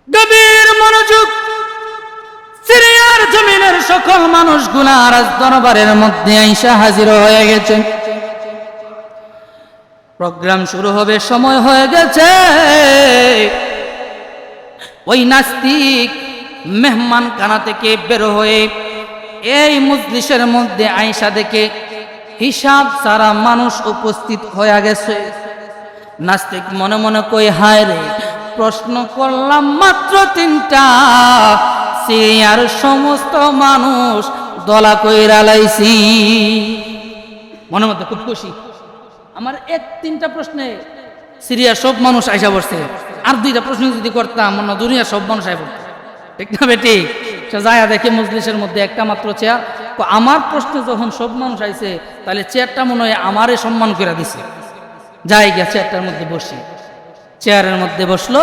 গভীর মনোযোগ। সিরিয়ার জমিনের সকল মানুষগুলা রাজ দরবারের মধ্যে আইসা হাজির হয়ে গেছে। প্রোগ্রাম শুরু হবে, সময় হয়ে গেছে। ওই নাস্তিক মেহমান খানা থেকে বের হয়ে এই মজলিসের মধ্যে আইসা দেখে হিসাব সারা মানুষ উপস্থিত হয়ে গেছে। নাস্তিক মনে মনে কই, হায় রে, প্রশ্ন করলাম মাত্র 3টা, সিরিয়ার সমস্ত মানুষ দলা কইরা লাইছি। মনের মধ্যে খুব খুশি, আমার 3টা প্রশ্নে সিরিয়ার সব মানুষ আইসা পড়ছে, আর 2টা প্রশ্ন যদি করতাম মনে দুনিয়ার সব মানুষ আই পড়তো। ঠিক না বেটি? সে যায় দেখে মজলিসের মধ্যে একটা মাত্র চেয়ার। আমার প্রশ্নে যখন সব মানুষ আইছে, তাহলে চেয়ারটা মনে হয় আমারে সম্মান করে দিছে। যাই গিয়া চেয়ারটার মধ্যে বসি। চেয়ারের মধ্যে বসলো,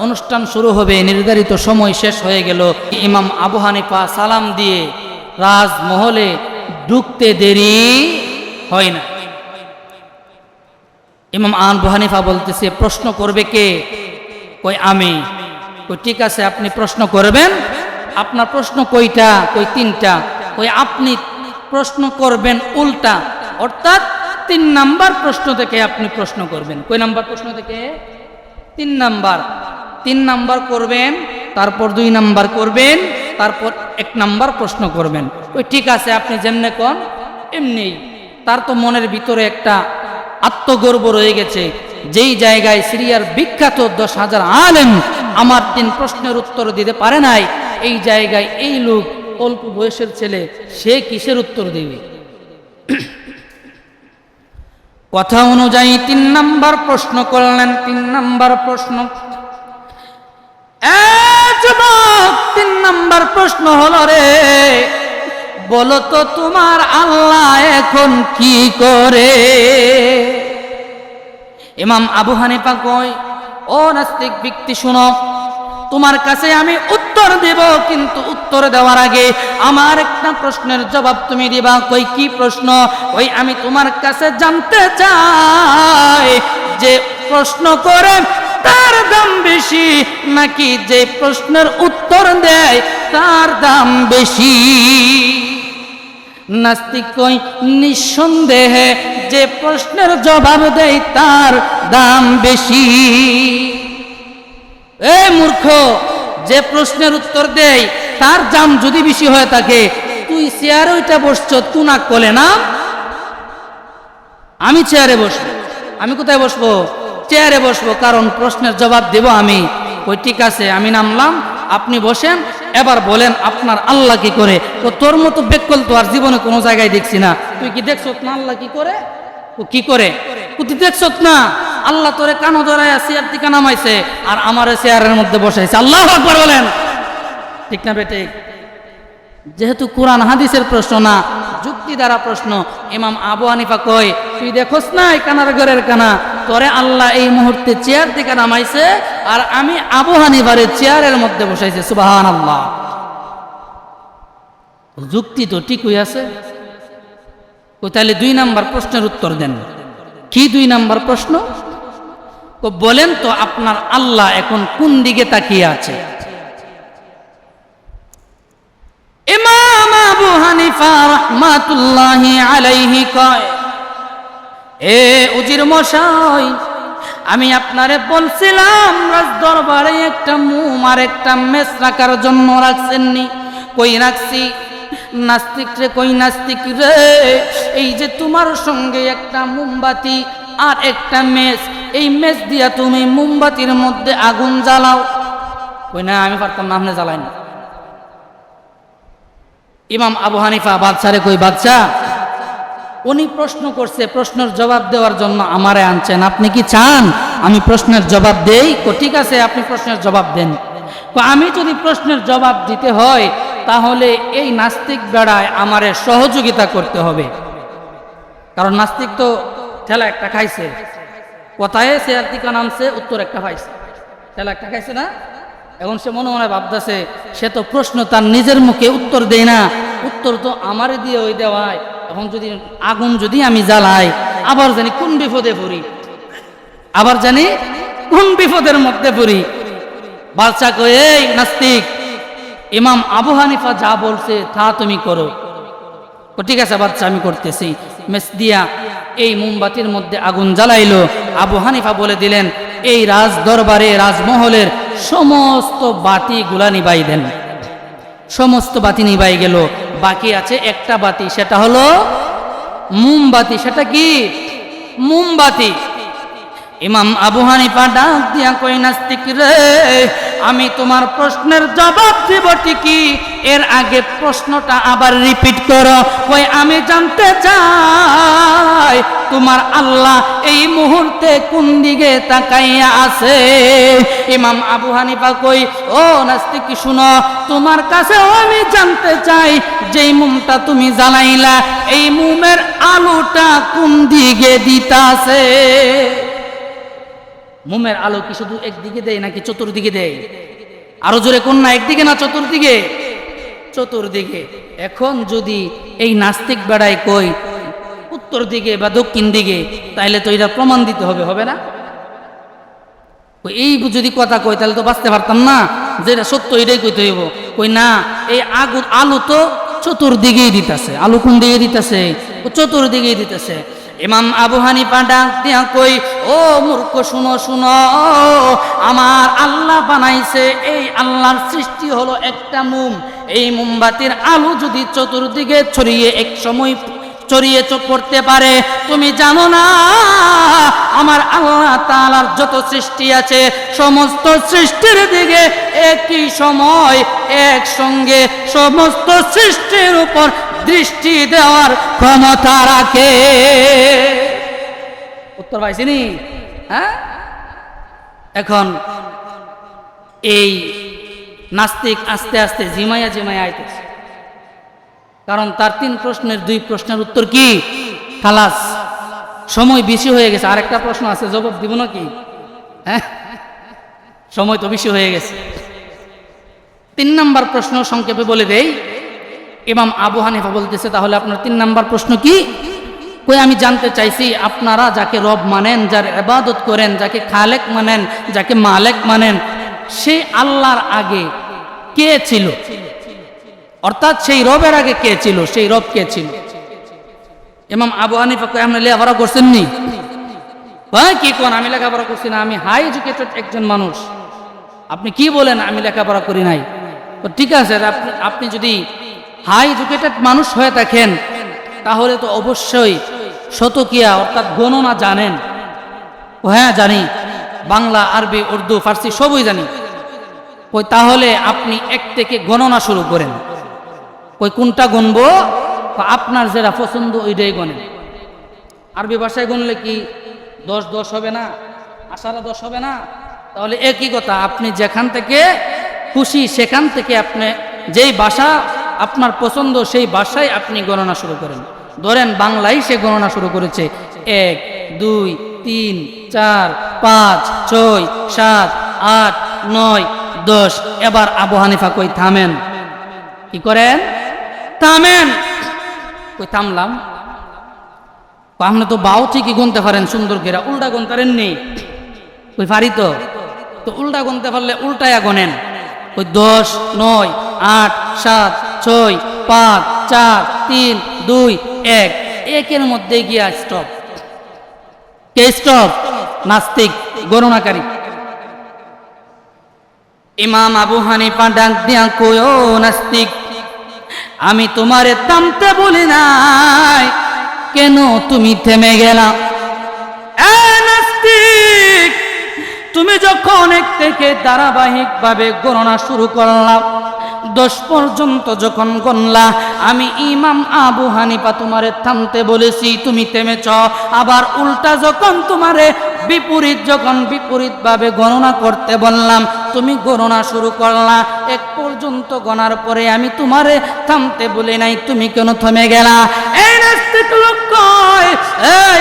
অনুষ্ঠান শুরু হবে। নির্ধারিত সময় শেষ হয়ে গেল। ইমাম আবু হানিফা সালাম দিয়ে রাজমহলে ঢুকতে দেরি হয় না। ইমাম আবু হানিফা বলতেছে, প্রশ্ন করবে কে? কই আমি। কই ঠিক আছে, আপনি প্রশ্ন করবেন। আপনার প্রশ্ন কয়টা? কই 3টা। কই আপনি প্রশ্ন করবেন উল্টা, অর্থাৎ 3 নাম্বার প্রশ্ন থেকে আপনি প্রশ্ন করবেন। কই নাম্বার প্রশ্ন থেকে? 3 নাম্বার। 3 নাম্বার করবেন, তারপর 2 নাম্বার করবেন, তারপর 1 নাম্বার প্রশ্ন করবেন। ওই ঠিক আছে, আপনি যেমনে কোন এমনি। তার তো মনের ভিতরে একটা আত্মগর্ব রয়ে গেছে। যেই জায়গায় সিরিয়ার বিখ্যাত 10,000 আলেম আমার 3 প্রশ্নের উত্তর দিতে পারে নাই, এই জায়গায় এই লোক অল্প বয়সের ছেলে, সে কিসের উত্তর দেবে? কথা অনুযায়ী 3 নাম্বার প্রশ্ন করলেন। 3 নাম্বার প্রশ্ন, যুবক, 3 নাম্বার প্রশ্ন হলো, রে বলো তো তোমার আল্লাহ এখন কি করে? ইমাম আবু হানিফা কয়, ও নাস্তিক ব্যক্তি, শুনো, তোমার কাছে আমি উত্তর দেব, কিন্তু উত্তর দেওয়ার আগে আমার একটা প্রশ্নের জবাব তুমি দিবা। কই কি প্রশ্ন? ওই আমি তোমার কাছে জানতে চাই যে প্রশ্ন করে তার দাম বেশি, নাকি যে প্রশ্নের উত্তর দেয় তার দাম বেশি? নাস্তিক কই, নিঃসন্দেহে যে প্রশ্নের জবাব দেয় তার দাম বেশি। এই মূর্খ, যে প্রশ্নের উত্তর দেয় তার দাম যদি বেশি হয়ে থাকে, তুই চেয়ারে ওইটা বসছ, তুই না কোলে না? আমি চেয়ারে বসবো। আমি কোথায় বসবো? চেয়ারে বসবো, কারণ প্রশ্নের জবাব দেব আমি। ওই ঠিক আছে, আমি নামলাম, আপনি বসেন। এবার বলেন আপনার আল্লাহ কি করে? তো তোর মতো বেকল তো আর জীবনে কোনো জায়গায় দেখছি না। তুই কি দেখছ না আল্লাহ কি করে? ও কি করে? তুই দেখছ না আল্লাহ তোরে কানো ধরায় চেয়ার থেকে নামাইছে, আর আমারে চেয়ারের মধ্যে বসাইছে। আল্লাহু আকবার বলেন। ঠিক না বেটে? যেহেতু কোরআন হাদিসের প্রশ্ন না, যুক্তি দ্বারা প্রশ্ন, ইমাম আবু হানিফা কয়, তুই দেখোস না এই কানার ঘরের কানা, তোরে আল্লাহ এই মুহূর্তে চেয়ার থেকে নামাইছে, আর আমি আবু হানিফারে চেয়ারের মধ্যে বসাইছে। সুবহানাল্লাহ। যুক্তি তো ঠিকই আছে। তাহলে 2 নাম্বার প্রশ্নের উত্তর দেন। কি 2 নাম্বার প্রশ্ন? বলেন তো আপনার আল্লাহ এখন কোন দিকে তাকিয়ে আছে? ইমাম আবু হানিফা রাহমাতুল্লাহি আলাইহি কয়, এ উজির মশাই, আমি আপনারে বলছিলাম রাজ দরবারে একটা মুম আর একটা মেস রাখার জন্য রাখছেননি? কই রাখছি। নাস্তিক রে, কই নাস্তিক রে, এই যে তোমার সঙ্গে একটা মোমবাতি আর একটা মেস, এই মেস দিয়া তুমি মোমবাতির মধ্যে আগুন জ্বালাও। কই না, আমি পারতাম না, আপনি জ্বালাই না। ইমাম আবু হানিফা বাদশারে কই, বাদশাহ, উনি প্রশ্ন করছে, প্রশ্নের জবাব দেওয়ার জন্য আমারে আনছেন, আপনি কি চান আমি প্রশ্নের জবাব দেই? ঠিক আছে, আপনি প্রশ্নের জবাব দেন। আমি যদি প্রশ্নের জবাব দিতে হয়, তাহলে এই নাস্তিক বেড়ায় আমারে সহযোগিতা করতে হবে, কারণ নাস্তিক তো ঠেলা একটা খাইছে। কোথায় চেয়ার থেকে নামছে, উত্তর একটা পাইছে, ঠেলা একটা খাইছে না? এখন সে মনে মনে ভাবতেছে, সে তো প্রশ্ন তার নিজের মুখে উত্তর দেয় না, উত্তর তো আমারে দিয়ে ওই দেওয়ায়। এখন যদি আগুন যদি আমি জ্বালাই, আবার জানি কোন বিপদে পড়ি, আবার জানি কোন বিপদের মধ্যে পড়ি। বাদশা কয়, এই নাস্তিক, ইমাম আবু হানিফা যা বলছে তা তুমি করো। ঠিক আছে বাদশা, আমি করতেছি। মেস দিয়া এই মোমবাতির মধ্যে আগুন জ্বালাইলো। আবু হানিফা বলে দিলেন, এই রাজ দরবারে রাজমহলের সমস্ত বাতিগুলা নিবাই দেন। সমস্ত বাতি নিবাই গেল, বাকি আছে একটা বাতি, সেটা হলো মোমবাতি। সেটা কি? মোমবাতি। ইমাম আবু হানিফা ডাক দিয়া কই, নাস্তিক রে, আমি তোমার প্রশ্নের জবাব দিব ঠিকই, এর আগে প্রশ্নটা আবার রিপিট করো। কই, আমি জানতে চাই তোমার আল্লাহ এই মুহূর্তে কোন দিকে তাকাইয়া আছে। ইমাম আবু হানিফা কই, ও নাস্তিক শুনো, তোমার কাছেও আমি জানতে চাই, যেই মুমটা তুমি জ্বালাইলা এই মুমের আলোটা কোন দিকে দিতাছে। মোমের আলো কি শুধু একদিকে দেয় নাকি চতুর্দিকে দেয়? আরো জোরে কোন, না একদিকে না চতুর্দিকে? চতুর্দিকে। এখন যদি এই নাস্তিক বেড়ায় কই উত্তর দিকে বা দক্ষিণ দিকে, তাইলে তো এটা প্রমাণ দিতে হবে, হবে না? এই যদি কথা কই তাহলে তো বাঁচতে পারতাম না, যেটা সত্য এটাই কইতে হইব। কই না, এই আলো তো চতুর্দিকেই দিতেছে। আলো কোন দিকে দিতেছে? চতুর্দিকেই দিতেছে। ইমাম আবু হানিফা ডাক দিয়া কই, ও মূর্খ, শুনো শুনো, আমার আল্লাহ বানাইছে, এই আল্লাহর সৃষ্টি হলো একটা মোম। এই মোমবাতির আলো যদি চতুর্দিকে ছড়িয়ে এক সময় ছড়িয়ে পড়তে পারে, তুমি জানো না আমার আল্লাহ তাআলার যত সৃষ্টি আছে সমস্ত সৃষ্টির দিকে একই সময় একসঙ্গে সমস্ত সৃষ্টির উপর দৃষ্টি দেওয়ার ক্ষমতা রাখে। উত্তর পাইছিনি? হ্যাঁ। এখন এই নাস্তিক আস্তে আস্তে জিমাইয়া জিমাইয়া আইতেছে, কারণ তার 3 প্রশ্নের 2 প্রশ্নের উত্তর কি খালাস, সময় বেশি হয়ে গেছে। আরেকটা প্রশ্ন আছে, জবাব দিব নাকি? হ্যাঁ, সময় তো বেশি হয়ে গেছে। 3 নাম্বার প্রশ্ন সংক্ষেপে বলে দেই। ইমাম আবু হানিফা বলতেছে, তাহলে আপনার 3 নাম্বার প্রশ্ন কি? কই, আমি জানতে চাইছি আপনারা যাকে রব মানেন, যার ইবাদত করেন, যাকে খালেক মানেন, যাকে মালেক মানেন, সেই আল্লাহর আগে কে ছিল? অর্থাৎ সেই রবের আগে কে ছিল? সেই রব কে ছিল? ইমাম আবু হানিফা কই, আপনি লেখাপড়া করছেন নি? ভাই কি কোন, আমি লেখাপড়া করছি না, আমি হাই এডুকেটেড একজন মানুষ। আপনি কি বলেন আমি লেখাপড়া করি নাই? তো ঠিক আছে, আপনি যদি হাই এডুকেটেড মানুষ হয়ে থাকেন তাহলে তো অবশ্যই শতকিয়া অর্থাৎ গণনা জানেন। ও হ্যাঁ জানি, বাংলা, আরবি, উর্দু, ফার্সি সবই জানি। কই, তাহলে আপনি 1 থেকে গণনা শুরু করেন। কই, কোনটা গুনবো? আপনার যেটা পছন্দ ওইটাই গণেন। আরবি ভাষায় গুনলে কি 10 10 হবে না? 10 হবে না? তাহলে একই কথা, আপনি যেখান থেকে খুশি সেখান থেকে আপনি যেই ভাষা আপনার পছন্দ সেই ভাষায় আপনি গণনা শুরু করেন। ধরেন বাংলায় সে গণনা শুরু করেছে 1 2 3 4 5 6 7 8 9 10। এবার আবু হানিফা কই, থামেন। কি করেন? থামেন। কই, থামলাম। আপনি তো বাও ঠিকই গুনতে পারেন সুন্দর করে, উল্টা গুনতে পারেননি। কই, পারি তো। তো উল্টা গুনতে পারলে উল্টায়া গনেন। কই, 10 9 8 7 6 5 4 3 2 1। একের মধ্যে গিয়া স্টপ। কে স্টপ? নাস্তিক, গণনাকারী। ইমাম আবু হানিফা ডাক দিয়া কই, ও নাস্তিক, আমি তোমারে থামতে বলি নাই, কেন তুমি থেমে গেলা? নাস্তিক, তুমি যখন 1 থেকে ধারাবাহিকভাবে গণনা শুরু করলাম, 10 পর্যন্ত যখন গণলা, আমি ইমাম আবু হানিফা তোমারে থামতে বলেছি, তুমি থেমেছ। আবার উল্টা যখন তোমারে বিপরীতভাবে গণনা করতে বললাম, তুমি গণনা শুরু করলা। 1 পর্যন্ত গণার পরে আমি তোমারে থামতে বলি নাই, তুমি কেন থেমে গেলা? এই নাস্তিক লোক কয়,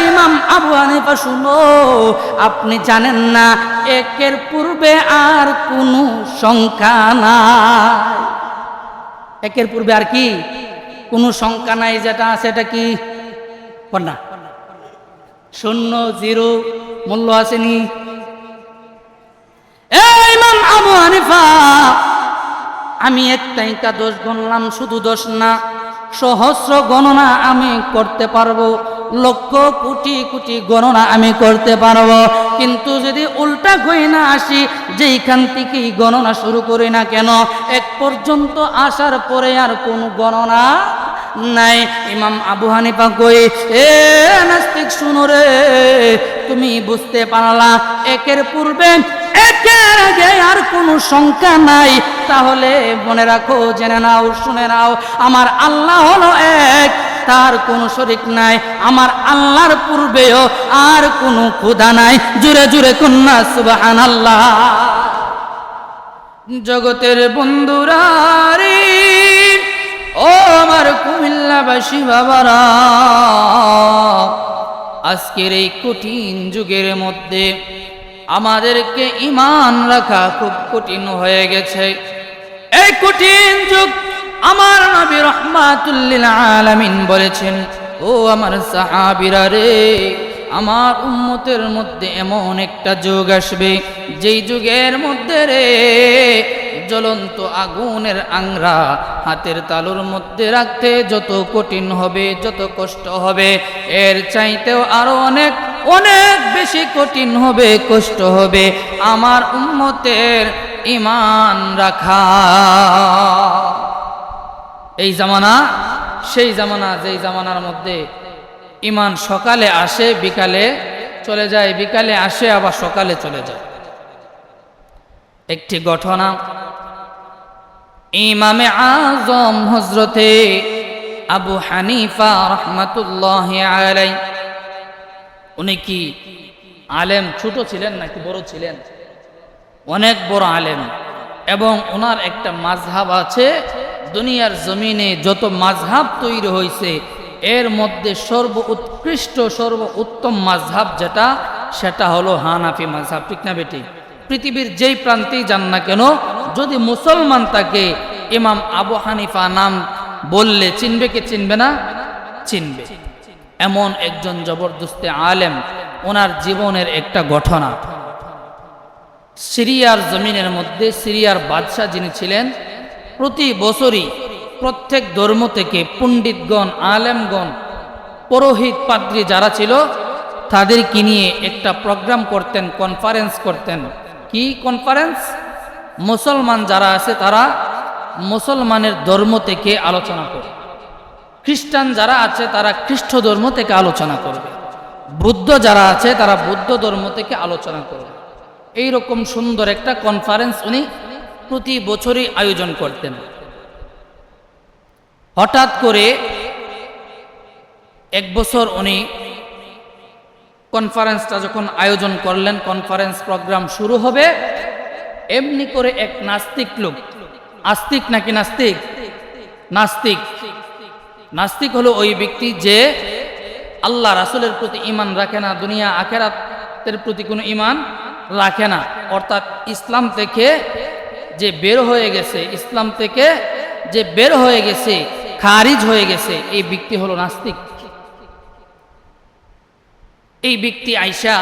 ইমাম আবু হানিফা শুনো, আপনি জানেন না 1-এর পূর্বে আর কোনো সংখ্যা নাই। 1-এর পূর্বে আর কি কোনো সংখ্যা নাই, যেটা আছে এটা কি না? 0 0 মূল্য আসেনি। এই ইমাম আবু হানিফা, আমি একটা দোষ গণলাম, শুধু দোষ না, সহস্র গণনা আমি করতে পারবো, লক্ষ কোটি কোটি গণনা আমি করতে পারবো, কিন্তু যদি উল্টা গণনা আসি, যেইখান থেকেই গণনা শুরু করি না কেন, এক পর্যন্ত আসার পরে আর কোনো গণনা নাই। ইমাম আবু হানিফা কই, এ নাস্তিক শুনো রে, তুমি বুঝতে পারলা একের পূর্বে একের আগে আর কোনো সংখ্যা নাই, তাহলে মনে রাখো, জেনে নাও, শুনে নাও, আমার আল্লাহ হলো এক, তার কোনো শরীক নাই, আমার আল্লাহর পূর্বেও আর কোনো খোদা নাই। জুরে জুরে কন্যা সুবহানাল্লাহ। জগতের বন্ধুরা রে, ও আমার কুমিল্লাবাসী বাবারা, আজকের এই কঠিন যুগের মধ্যে আমাদেরকে ঈমান রাখা খুব কঠিন হয়ে গেছে। এই কঠিন যুগ, আমার নবী রাহমাতুল লিল আলামিন বলেছেন, ও আমার সাহাবীরা রে, আমার উম্মতের মধ্যে এমন একটা যুগ আসবে, যেই যুগের মধ্যে রে জ্বলন্ত আগুনের আংরা হাতের তালুর মধ্যে রাখতে যত কঠিন হবে, যত কষ্ট হবে, এর চাইতেও আরো অনেক অনেক বেশি কঠিন হবে, কষ্ট হবে আমার উম্মতের ঈমান রাখা। এই জামানা সেই জামানা, যেই জামানার মধ্যে ঈমান সকালে আসে বিকালে চলে যায়, বিকালে আসে আবার সকালে চলে যায়। একটি ঘটনা, ইমামে আজম হযরতে আবু হানিফা রাহমাতুল্লাহি আলাইহি, উনি কি আলেম ছোট ছিলেন নাকি বড় ছিলেন? অনেক বড় আলেম, এবং ওনার একটা মাযহাব আছে, দুনিয়ার জমিনে যত মাযহাব তৈরি হয়েছে এর মধ্যে সর্বোৎকৃষ্ট সর্বোত্তম মাযহাব যেটা, সেটা হলো হানাফি মাযহাব। ঠিক না বেটি? পৃথিবীর যেই প্রান্তেই যান না কেন, যদি মুসলমান তাকে ইমাম আবু হানিফা নাম বললে চিনবে কি চিনবে না? চিনবে। এমন একজন জবরদস্ত আলেম, ওনার জীবনের একটা ঘটনা। সিরিয়ার জমিনের মধ্যে সিরিয়ার বাদশাহ যিনি ছিলেন, প্রতি বছরই প্রত্যেক ধর্ম থেকে পণ্ডিতগণ, আলেমগণ, পুরোহিত, পাদ্রী যারা ছিল তাদেরকে নিয়ে একটা প্রোগ্রাম করতেন, কনফারেন্স করতেন। কি কনফারেন্স? মুসলমান যারা আছে তারা মুসলমানের ধর্ম থেকে আলোচনা করবে, খ্রিস্টান যারা আছে তারা খ্রিস্ট ধর্ম থেকে আলোচনা করবে, বৌদ্ধ যারা আছে তারা বৌদ্ধ ধর্ম থেকে আলোচনা করবে। এইরকম সুন্দর একটা কনফারেন্স উনি প্রতি বছরই আয়োজন করতেন। হঠাৎ করে এক বছর উনি কনফারেন্সটা যখন আয়োজন করলেন, কনফারেন্স প্রোগ্রাম শুরু হবে, এমনি করে এক নাস্তিক লোক, আস্তিক নাকি নাস্তিক? নাস্তিক। নাস্তিক হলো ওই ব্যক্তি যে আল্লাহ রাসূলের প্রতি ঈমান রাখে না, দুনিয়া আখিরাতের প্রতি কোনো ঈমান রাখে না, অর্থাৎ ইসলাম থেকে যে বের হয়ে গেছে, ইসলাম থেকে যে বের হয়ে গেছে, খারিজ হয়ে গেছে, এই ব্যক্তি হলো নাস্তিক। এই ব্যক্তি আয়সা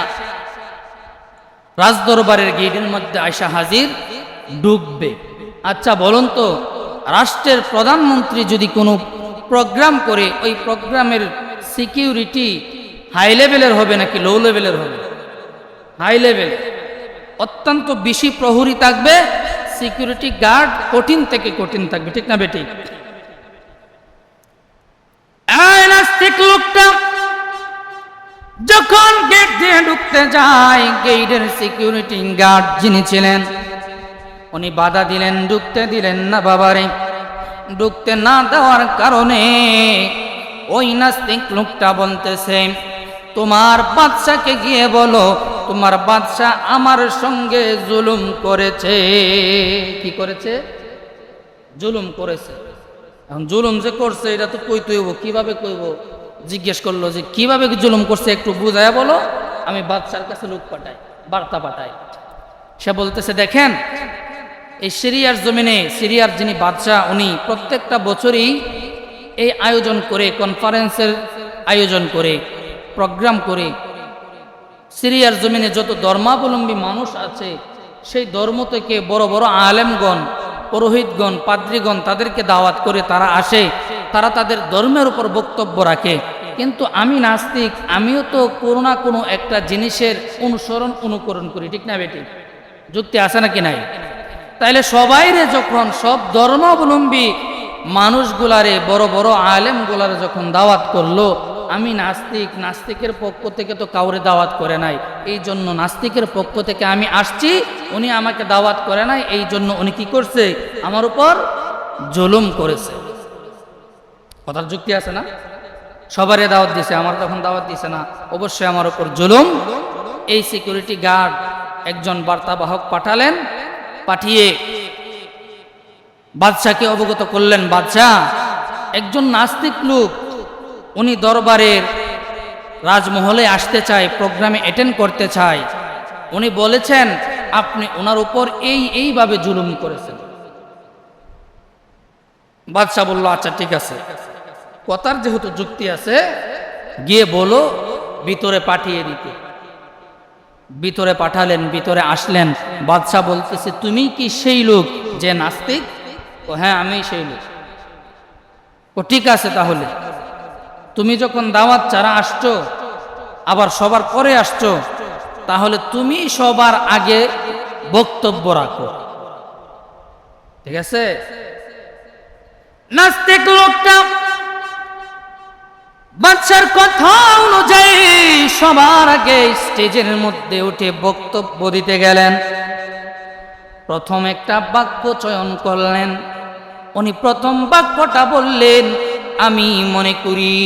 রাজদরবারের গেটের মধ্যে আয়সা হাজির, ঢুকবে। আচ্ছা বলুন তো, রাষ্ট্রের প্রধানমন্ত্রী যদি কোনো প্রোগ্রাম করে, ওই প্রোগ্রামের সিকিউরিটি হাই লেভেলের হবে নাকি লো লেভেলের হবে? হাই লেভেল, অত্যন্ত বেশি প্রহরী থাকবে, সিকিউরিটি গার্ড কঠিন থেকে কঠিন থাকবে। ঠিক না বেটি? এই নাস্তিক লোকটা যখন গেট দিয়ে ঢুকতে যায়, গেটের সিকিউরিটি গার্ড যিনি ছিলেন উনি বাধা দিলেন, ঢুকতে দিলেন না। বাবারে, ঢুকতে না দেওয়ার কারণে ওই নাস্তিক লোকটা বলতেছে, তোমার বাদশাকে গিয়ে বলো তোমার বাদশা আমার সঙ্গে জুলুম করেছে। কি করেছে? জুলুম করেছে। এখন জুলুম যে করছে এটা তো কইতে হইব, কিভাবে কইব? জিজ্ঞেস করলো যে কিভাবে জুলুম করছে একটু বুঝায়া বলো, আমি বাদশার কাছে লোক পাঠাই, বার্তা পাঠাই। সে বলতেছে, দেখেন এই সিরিয়ার জমিনে সিরিয়ার যিনি বাদশাহ, উনি প্রত্যেকটা বছরই এই আয়োজন করে, কনফারেন্সের আয়োজন করে, প্রোগ্রাম করে, সিরিয়ার জমিনে যত ধর্মাবলম্বী মানুষ আছে সেই ধর্ম থেকে বড় বড় আলেমগণ, পুরোহিতগণ, পাদ্রীগণ তাদেরকে দাওয়াত করে তারা আসে, তারা তাদের ধর্মের উপর বক্তব্য রাখে। কিন্তু আমি নাস্তিক, আমিও তো কোনো না কোনো একটা জিনিসের অনুকরণ করি, ঠিক না বেটি? যুক্তি আছে নাকি নাই? তাইলে সবাইরে যখন, সব ধর্মাবলম্বী মানুষগুলারে, বড় বড় আলেমগুলারে যখন দাওয়াত করলো, আমি নাস্তিক, নাস্তিকের পক্ষ থেকে তো কাউরে দাওয়াত করে নাই, এই জন্য নাস্তিকের পক্ষ থেকে আমি আসছি, উনি আমাকে দাওয়াত করে নাই, এই জন্য উনি কি করছে? আমার উপর জুলুম করেছে। কথার যুক্তি আছে না? সবারই দাওয়াত দিছে, আমার তখন দাওয়াত দিছে না, অবশ্যই আমার উপর জুলুম। এই সিকিউরিটি গার্ড একজন বার্তাবাহক পাঠালেন, পাঠিয়ে বাদশাকে অবগত করলেন, বাদশাহ, একজন নাস্তিক লোক, উনি দরবারের রাজমহলে আসতে চায়, প্রোগ্রামে অ্যাটেন্ড করতে চায়, উনি বলেছেন আপনি ওনার উপর এইভাবে জুলুম করেছেন। বাদশাহ বলল, আচ্ছা ঠিক আছে, কথার যেহেতু যুক্তি আছে, গিয়ে বলো ভিতরে পাঠিয়ে দিতে। ভিতরে পাঠালেন, ভিতরে আসলেন, বাদশাহ বলতেছে, তুমি কি সেই লোক যে নাস্তিক? ও হ্যাঁ, আমি সেই লোক। ও ঠিক আছে, তাহলে তুমি যখন দাওয়াত ছাড়া আসছো, আবার সবার পরে আসছো, তাহলে তুমি সবার আগে বক্তব্য রাখো, ঠিক আছে? নাস্তিক লোকটা বাদশার কথা অনুযায়ী সবার আগে স্টেজের মধ্যে উঠে বক্তব্য দিতে গেলেন। প্রথম একটা বাক্য চয়ন করলেন। উনি প্রথম বাক্যটা বললেন, আমি মনে করি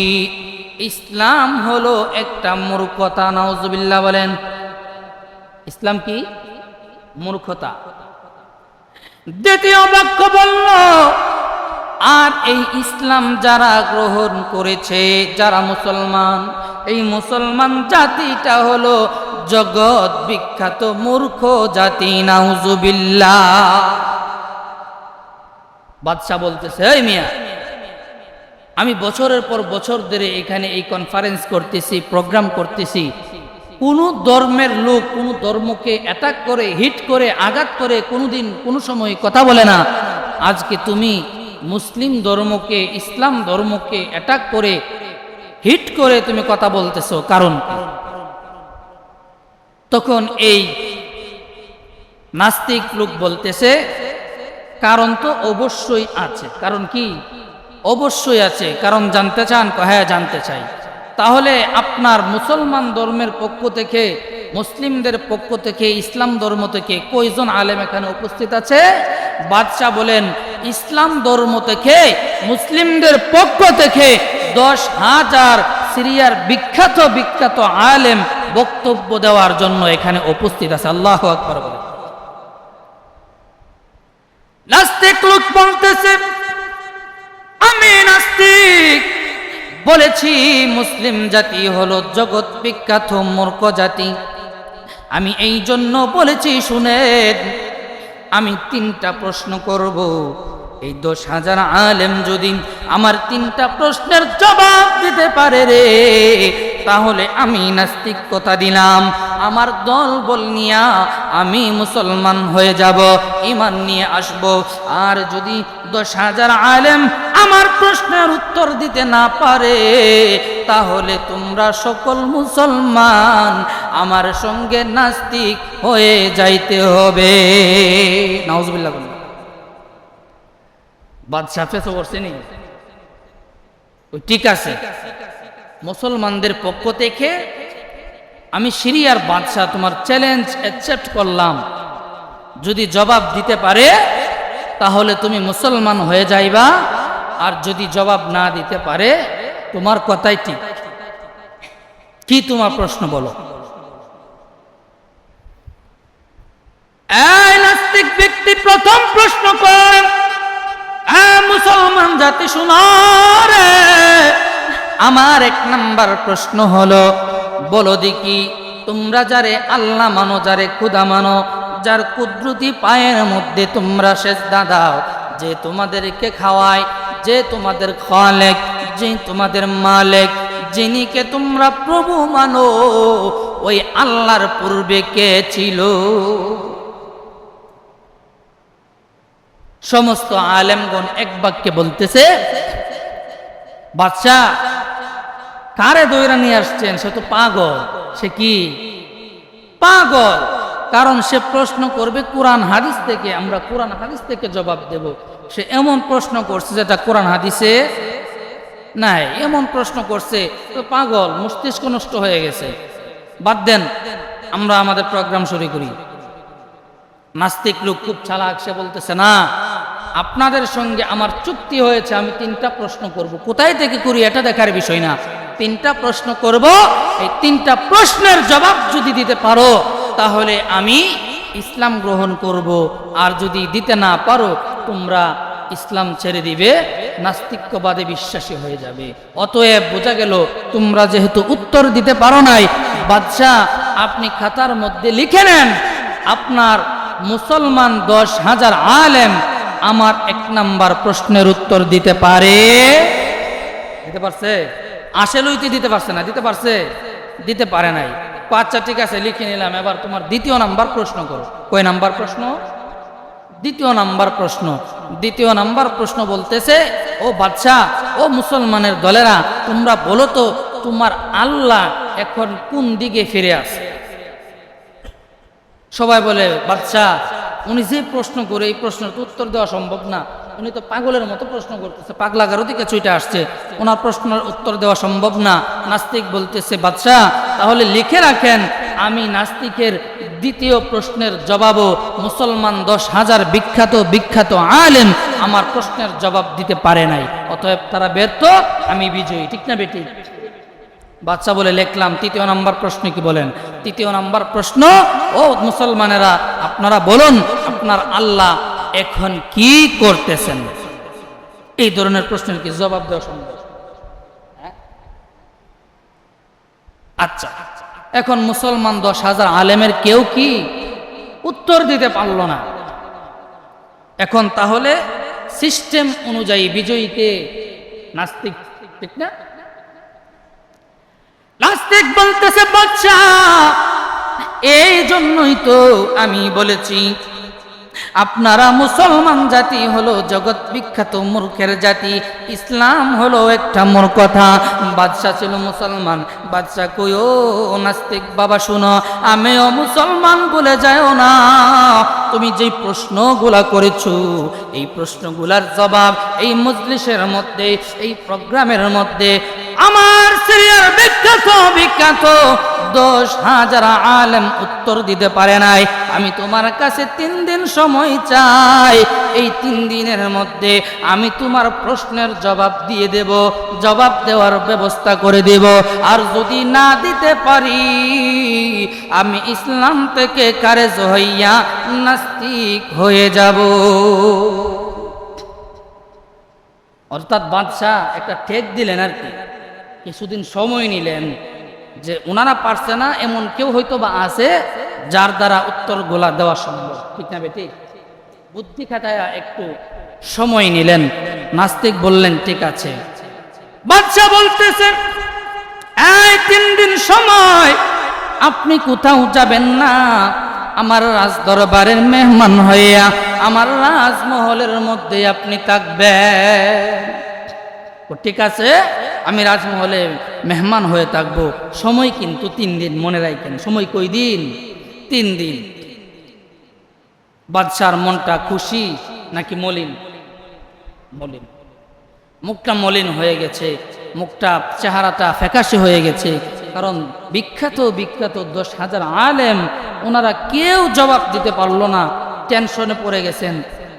ইসলাম হলো একটা মূর্খতা। নাউজুবিল্লাহ বলেন। ইসলাম কি? মূর্খতা। দ্বিতীয় বাক্য বলল, আর এই ইসলাম যারা গ্রহণ করেছে, যারা মুসলমান, এই মুসলমান জাতিটা হলো জগৎ বিখ্যাত মূর্খ জাতি। নাউজুবিল্লাহ। বাদশা বলতেছে, এই মিয়া, আমি বছরের পর বছর ধরে এখানে এই কনফারেন্স করতেছি, প্রোগ্রাম করতেছি, কোন ধর্মের লোক কোন ধর্মকে অ্যাটাক করে, হিট করে, আঘাত করে কোনোদিন কোনো সময় কথা বলে না। আজকে তুমি মুসলিম ধর্মকে, ইসলাম ধর্মকে অ্যাটাক করে, হিট করে তুমি কথা বলতেছো, কারণ কি? তখন এই নাস্তিক লোক বলতেছে, কারণ তো অবশ্যই আছে। কারণ কি? অবশ্যই আছে। কারণ জানতে চান? হ্যাঁ, জানতে চাই। তাহলে আপনার মুসলমান ধর্মের পক্ষ থেকে, মুসলিমদের পক্ষ থেকে, ইসলাম ধর্ম থেকে কয়জন আলেম এখানে উপস্থিত আছে? বাদশাহ বলেন, ইসলাম ধর্ম থেকে, মুসলিমদের পক্ষ থেকে 10,000 সিরিয়ার বিখ্যাত বিখ্যাত আলেম বক্তব্য দেওয়ার জন্য এখানে উপস্থিত আছে। আল্লাহু আকবার বলেন। নাস্তিক লোক বলতেছে, আমি নাস্তিক বলেছি মুসলিম জাতি হলো জগৎ বিখ্যাত মূর্খ জাতি। আমি এই জন্য বলেছি, শুনেন, আমি 3টা প্রশ্ন করব। এই 10,000 আলেম যদি আমার 3টা প্রশ্নের জবাব দিতে পারে রে, তাহলে আমি নাস্তিক কথা দিলাম, আমার দল বল নিয়া আমি মুসলমান হয়ে যাব, ঈমান নিয়ে আসব। আর যদি 10,000 আলেম আমার প্রশ্নের উত্তর দিতে না পারে, তাহলে তোমরা সকল মুসলমান আমার সঙ্গে নাস্তিক হয়ে যাইতে হবে। নাউজুবিল্লাহ। বাদশা ফেসে করছেনি, ঠিক আছে, মুসলমানদের পক্ষ থেকে আমি সিরিয়ার বাদশা তোমার চ্যালেঞ্জ অ্যাকসেপ্ট করলাম, যদি জবাব দিতে পারে তাহলে তুমি মুসলমান হয়ে যাইবা, আর যদি জবাব না দিতে পারে তোমার কথাই ঠিক। কি তোমার প্রশ্ন বলো? এই নাস্তিক ব্যক্তি প্রথম প্রশ্ন করেন, মুসলমান জাতি শুনো রে, আমার 1 নাম্বার প্রশ্ন হলো, বলো দেখি তোমরা যারে আল্লাহ মানো, যারে খোদা মানো, যার কুদরতি পায়ের মধ্যে তোমরা সেজদা দাও, যে তোমাদেরকে খাওয়ায়, যে তোমাদের খালেক, যে তোমাদের মালিক, যিনিকে তোমরা প্রভু মানো, ওই আল্লাহর পূর্বে কে ছিল? সমস্ত আলেমগণ এক বাক্যে বলতেছে, বাদশাহ কারে দইরা নিয়ে আসছেন? সে তো পাগল। সে কি পাগল? কারণ সে প্রশ্ন করবে কোরআন হাদিস থেকে, আমরা কোরআন হাদিস থেকে জবাব দেব। সে এমন প্রশ্ন করছে যেটা কোরআন হাদিসে নাই, এমন প্রশ্ন করছে তো পাগল, মস্তিষ্ক নষ্ট হয়ে গেছে। বাদ দেন, আমরা আমাদের প্রোগ্রাম শুরু করি। নাস্তিক লোক খুব চালাক, সে বলতেছে না, আপনাদের সঙ্গে আমার চুক্তি হয়েছে, আমি 3টা প্রশ্ন করব। কোথায় থেকে করি এটা দেখার বিষয় না, 3টা প্রশ্ন করব। এই 3টা প্রশ্নের জবাব যদি দিতে পারো তাহলে আমি ইসলাম গ্রহণ করব, আর যদি দিতে না পারো তোমরা ইসলাম ছেড়ে দিবে, নাস্তিক্যবাদে বিশ্বাসী হয়ে যাবে। অতএব বোঝা গেল তোমরা যেহেতু উত্তর দিতে পারো নাই, বাদশাহ আপনি খাতার মধ্যে লিখে নেন, আপনার মুসলমান 10,000 আলেম আমার 1 নাম্বার প্রশ্নের উত্তর দিতে পারে। দিতে পারছে? আসলেই দিতে পারছে না? দিতে পারছে? দিতে পারে নাই। আচ্ছা ঠিক আছে, লিখে নিলাম। এবার তোমার 2য় নাম্বার প্রশ্ন করো। কয় নাম্বার প্রশ্ন? 2য় নাম্বার প্রশ্ন। 2য় নাম্বার প্রশ্ন বলতেছে, ও বাদশাহ, ও মুসলমানের দলেরা, তোমরা বলো তো তোমার আল্লাহ এখন কোন দিকে ফিরে আছে? সবাই বলে, বাদশাহ উনি যে প্রশ্ন করে এই প্রশ্নের উত্তর দেওয়া সম্ভব না, উনি তো পাগলের মতো প্রশ্ন করতেছে, পাগলাগারও দিকে ছুটে আসছে, ওনার প্রশ্নের উত্তর দেওয়া সম্ভব না। নাস্তিক বলতেছে, বাদশাহ তাহলে লিখে রাখেন, আমি নাস্তিকের 2য় প্রশ্নের জবাবও মুসলমান 10,000 বিখ্যাত বিখ্যাত আলেম আমার প্রশ্নের জবাব দিতে পারে নাই, অতএব তারা ব্যর্থ, আমি বিজয়ী। ঠিক না বেটি? বাদশা বলে, লিখলাম। 3য় নাম্বার প্রশ্ন কি বলেন? 3য় নাম্বার প্রশ্ন, ও মুসলমানেরা আপনারা বলুন আপনার আল্লাহ এখন কি করতেছেন? এই ধরনের প্রশ্নের কি জবাব দেওয়া সম্ভব? আচ্ছা, এখন মুসলমান 10,000 আলেমের কেউ কি উত্তর দিতে পারল না। এখন তাহলে সিস্টেম অনুযায়ী বিজয়ীকে? নাস্তিক। ঠিক না? নাস্তিক বলতেছে, বাদশাহ এই জন্যই তো আমি বলেছি আপনারা মুসলমান জাতি হলো জগৎ বিখ্যাত মূর্খের জাতি, ইসলাম হলো একটা মূর্খতা। বাদশাহ ছিল মুসলমান। বাদশাহ কই, ও নাস্তিক বাবা শুনো, আমিও মুসলমান বলে যাও না। তুমি যে প্রশ্নগুলা করেছো এই প্রশ্নগুলার জবাব এই মজলিসের মধ্যে, এই প্রোগ্রামের মধ্যে আমার সিরিয়ার বিখ্যাত বিখ্যাত 10,000 আলেম উত্তর দিতে পারে নাই। আমি তোমার কাছে 3 দিন সময় চাই। এই 3 দিনের মধ্যে আমি তোমার প্রশ্নের জবাব দিয়ে দেব, জবাব দেওয়ার ব্যবস্থা করে দেব। আর যদি না দিতে পারি আমি ইসলাম থেকে খারেজ হইয়া নাস্তিক হয়ে যাব। অর্থাৎ বাদশাহ একটা ঠেক দিলেন আর কি, কিছুদিন সময় নিলেন যে ওনারা পারছে না, এমন কেউ হয়তো বা আছে যার দ্বারা উত্তরগুলা দেওয়া সম্ভব। ঠিক না বেটি? বুদ্ধি খাটায় একটু সময় নিলেন। নাস্তিক বললেন ঠিক আছে। বাদশা বলতেছেন, এই 3 দিন সময় আপনি কোথাও যাবেন না, আমার রাজ দরবারের মেহমান হইয়া আমার রাজমহলের মধ্যে আপনি থাকবেন। ঠিক আছে, আমি রাজমহলে মেহমান হয়ে থাকবো, সময় কিন্তু 3 দিন, মনে রাখেন। সময় কই দিন? 3 দিন। বাদশার মনটা খুশি নাকি মলিন? মলিন। মুখটা মলিন হয়ে গেছে, মুখটা চেহারাটা ফ্যাকাশে হয়ে গেছে। কারণ বিখ্যাত বিখ্যাত 10,000 আলেম ওনারা কেউ জবাব দিতে পারলো না। টেনশনে পড়ে গেছেন,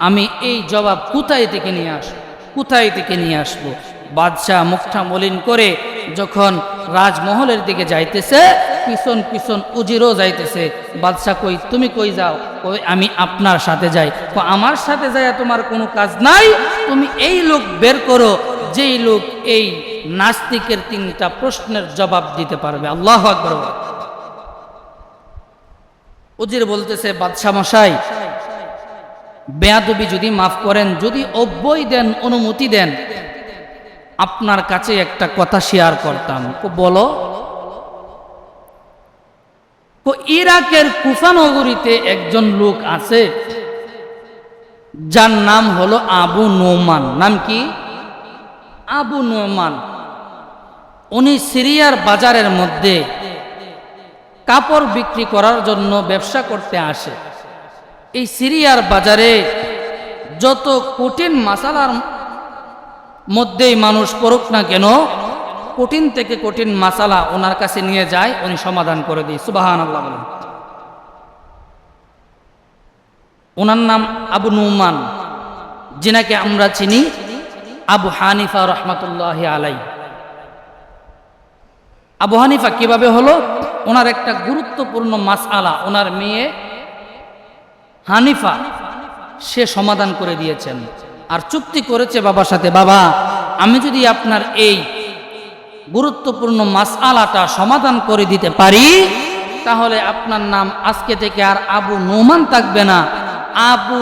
আমি এই জবাব কোথায় থেকে নিয়ে আসবো, কোথায় থেকে নিয়ে আসবো? বাদশাহ মুখটা মলিন করে যখন রাজমহলের দিকে যাইতেছে, পিছন পিছন উজিরও যাইতেছে। বাদশাহ কই, তুমি কই যাও? কই, আমি আপনার সাথে যাই। আমার সাথে যাই তোমার কোনো কাজ নাই, তুমি এই লোক বের করো যেই লোক এই নাস্তিকের 3টা প্রশ্নের জবাব দিতে পারবে। আল্লাহু আকবার। উজির বলতেছে, বাদশাহ মশাই বেয়াদবি যদি মাফ করেন, যদি অব্যয় দেন, অনুমতি দেন, আপনার কাছে একটা কথা শেয়ার করতাম। বলো। ইরাকের কুফা নগরীতে একজন লোক আছে, যার নাম হলো আবু নোমান। নাম কি? আবু নোমান। উনি সিরিয়ার বাজারের মধ্যে কাপড় বিক্রি করার জন্য ব্যবসা করতে আসে। এই সিরিয়ার বাজারে যত কঠিন মাসালার মধ্যেই মানুষ পড়ুক না কেন, কঠিন থেকে কঠিন মাসালা ওনার কাছে নিয়ে যায়, উনি সমাধান করে দেয়। সুবহানাল্লাহ বলেন। ওনার নাম আবু নুমান, যিনাকে আমরা চিনি আবু হানিফা রহমাতুল্লাহি আলাইহি। আবু হানিফা কিভাবে হলো? ওনার একটা গুরুত্বপূর্ণ মাসআলা ওনার মেয়ে হানিফা সে সমাধান করে দিয়েছেন, আর চুক্তি করেছে বাবার সাথে, বাবা আমি যদি আপনার এই গুরুত্বপূর্ণ মাসআলাটা সমাধান করে দিতে পারি, তাহলে আপনার নাম আজকে থেকে আর আবু নোমান থাকবে না, আবু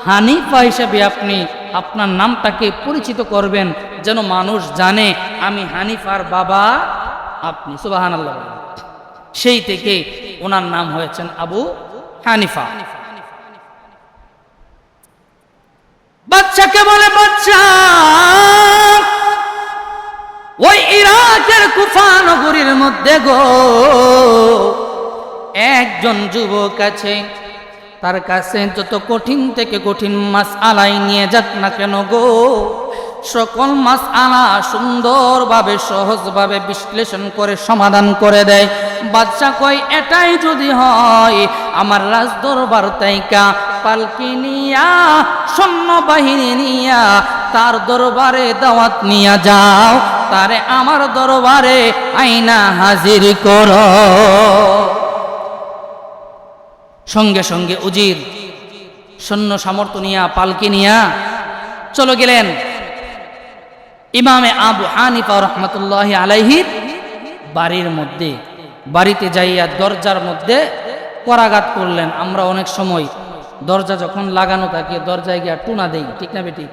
হানিফা হিসেবে আপনি আপনার নামটাকে পরিচিত করবেন, যেন মানুষ জানে আমি হানিফার বাবা আপনি। সুবহানাল্লাহ। সেই থেকে ওনার নাম হয়েছেন আবু হানিফা। বাচ্চাকে বলে, বাচ্চা ওই ইরাকের কুফা নগরীর মধ্যে গো একজন যুবক আছে, তার কাছে যত কঠিন থেকে কঠিন মাসআলাই নিয়ে যাক না কেন গো, সকল মাসআলা সুন্দরভাবে সহজভাবে বিশ্লেষণ করে সমাধান করে দেয়। বাদশা কয়, এটাই যদি হয় আমার রাজ দরবার তাইকা পালকি নিয়া সৈন্যবাহিনী নিয়া তার দরবারে দাওয়াত নিয়া যাও, তারে আমার দরবারে আইনা হাজির করো। সঙ্গে সঙ্গে উজির সৈন্য সামর্থ্য নিয়া পালকি নিয়া চলে গেলেন ইমামে আবু হানিফা রহমাতুল্লাহি আলাইহির বাড়ির মধ্যে। বাড়িতে যাইয়া দরজার মধ্যে করাঘাত করলেন। আমরা অনেক সময় দরজা যখন লাগানো থাকে দরজায় গিয়া টুনা দেই, ঠিক না বেটি?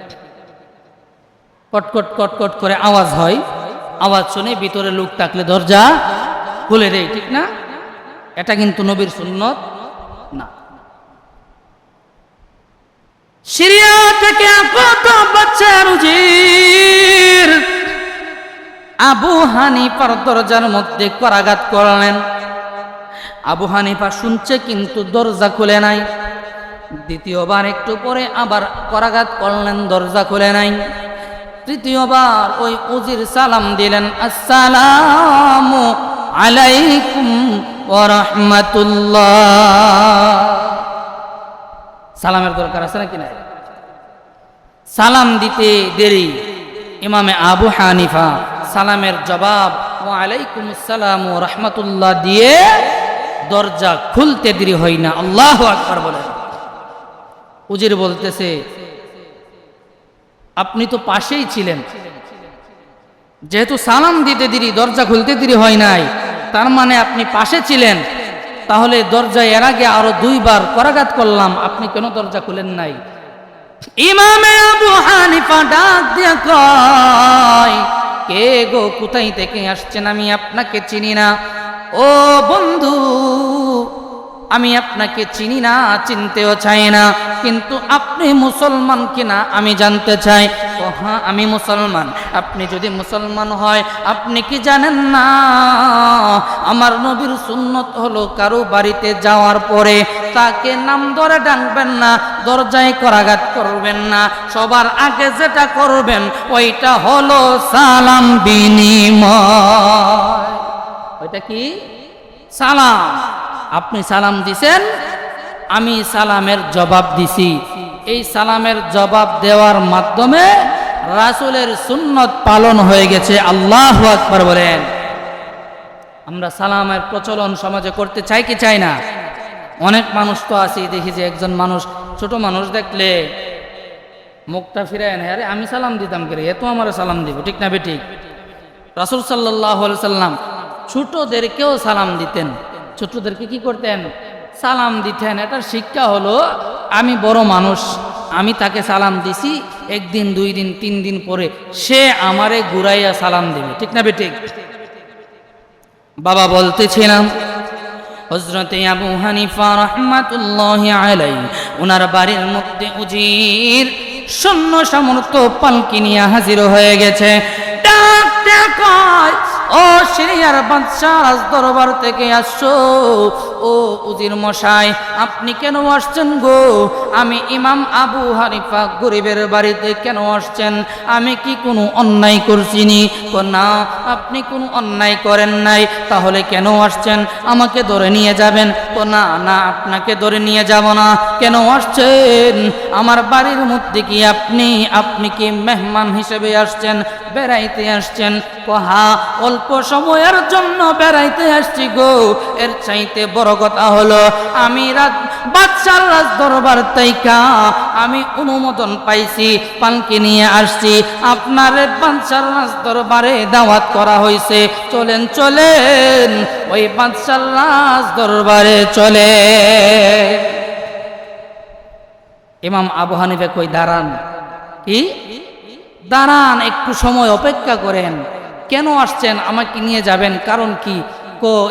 কটকট কটকট করে আওয়াজ হয়, আওয়াজ শুনে ভিতরে লোক থাকলে দরজা খুলে দেয়, ঠিক না? এটা কিন্তু নবীর সুন্নত না। সিরিয়া থেকে কত বাচ্চার উজির আবু হানিফার দরজার মধ্যে করাঘাত করলেন। আবু হানিফা শুনছে কিন্তু দরজা খুলে নাই। দ্বিতীয়বার একটু পরে আবার করাঘাত করলেন, দরজা খুলে নাই। তৃতীয়বার ওই উজির সালাম দিলেন, আসসালামু আলাইকুম ওয়া রাহমাতুল্লাহ। সালামের দরকার আছে নাকি না? সালাম দিতে দেরি, ইমামে আবু হানিফা সালামের জবাব ওয়া আলাইকুম আসসালাম ওয়া রাহমাতুল্লাহ দিয়ে দরজা খুলতে দেরি হয় না। আল্লাহু আকবার বলেন। উজির বলতেছে, আপনি তো পাশেই ছিলেন, যেহেতু সালাম দিতে দেরি, দরজা খুলতে দেরি হয় নাই, তার মানে আপনি পাশে ছিলেন, তাহলে দরজা এর আগে আরো দুইবার করাঘাত করলাম, আপনি কেন দরজা খুলেন নাই? ইমামে আবু হানিফা ডাক দিয়া কয়, কে গো, কোথায় থেকে আসছেন? আমি আপনাকে চিনি না। ও বন্ধু, আমি আপনাকে চিনি না, চিনতেও চাই না, কিন্তু আপনি মুসলমান কিনা আমি জানতে চাই। ও হ্যাঁ, আমি মুসলমান। আপনি যদি মুসলমান হয়, আপনি কি জানেন না আমার নবীর সুন্নত হলো কারো বাড়িতে যাওয়ার পরে তাকে নাম ধরে ডাকবেন না, দরজায় করাঘাত করবেন না, সবার আগে যেটা করবেন ওইটা হলো সালাম বিনিময়। ওইটা কি? সালাম। আপনি সালাম দিছেন, আমি সালামের জবাব দিছি। এই সালামের জবাব দেওয়ার মাধ্যমে রাসূলের সুন্নত পালন হয়ে গেছে। আল্লাহু আকবার বলেন। আমরা সালামের প্রচলন সমাজে করতে চাই কি চাই না? অনেক মানুষ তো আছে, দেখি যে একজন মানুষ, ছোট মানুষ দেখলে মুখটা ফিরায় না, আরে আমি সালাম দিতাম কে রে, এ তো আমার সালাম দিব, ঠিক না বেঠিক? রাসূল সাল্লাল্লাহু আলাইহি সাল্লাম ছোটদেরকেও সালাম দিতেন। ছোটদেরকে কি করতেন? সালাম দিতেন। এটার শিক্ষা হলো, আমি বড় মানুষ, আমি তাকে সালাম দিছি, একদিন, 2 দিন, 3 দিন পরে সে আমারে ঘুরাইয়া সালাম দেবে, ঠিক না বেঠিক? বাবা বলতেছিলাম, হযরতে আবু হানিফা রাহমাতুল্লাহি আলাইহি ওনার বাড়ির মধ্যে উজির সৈন্য সামর্থ্য পালকি নিয়ে হাজির হয়ে গেছে। ডাকতে কয়, ও সিরিয়ার বাদশা, রাজ দরবার থেকে আসছো। ও উজির মশাই, আপনি কেন আসছেন গো? আমি ইমাম আবু হানিফা গরিবের বাড়িতে কেন আসছেন? আমি কি কোনো অন্যায় করছিনি? না, আপনি কোনো অন্যায় করেন নাই, তাহলে কেন আসছেন? আমাকে ধরে নিয়ে যাবেন? না না, আপনাকে ধরে নিয়ে যাব না। কেন আসছেন? আমার বাড়ির মধ্যে কি আপনি কি মেহমান হিসেবে আসছেন, বেড়াইতে আসছেন? হ্যাঁ, অল্প সময়ের জন্য বেড়াইতে আসছি গো। এর চাইতে বড় কথা হলো, আমি বাদশার রাজ দরবার তাইকা আমি অনুমোদন পাইছি, পালকি নিয়ে আসছি। আপনার বাদশার রাজ দরবারে দাওয়াত করা হয়েছে, চলেন চলেন ওই বাদশার রাজ দরবারে চলে। ইমাম আবু হানিফা কই, দাঁড়ান। কি দাঁড়ান, একটু সময় অপেক্ষা করেন। কেন আসছেন? আমাকে নিয়ে যাবেন, কারণ কি?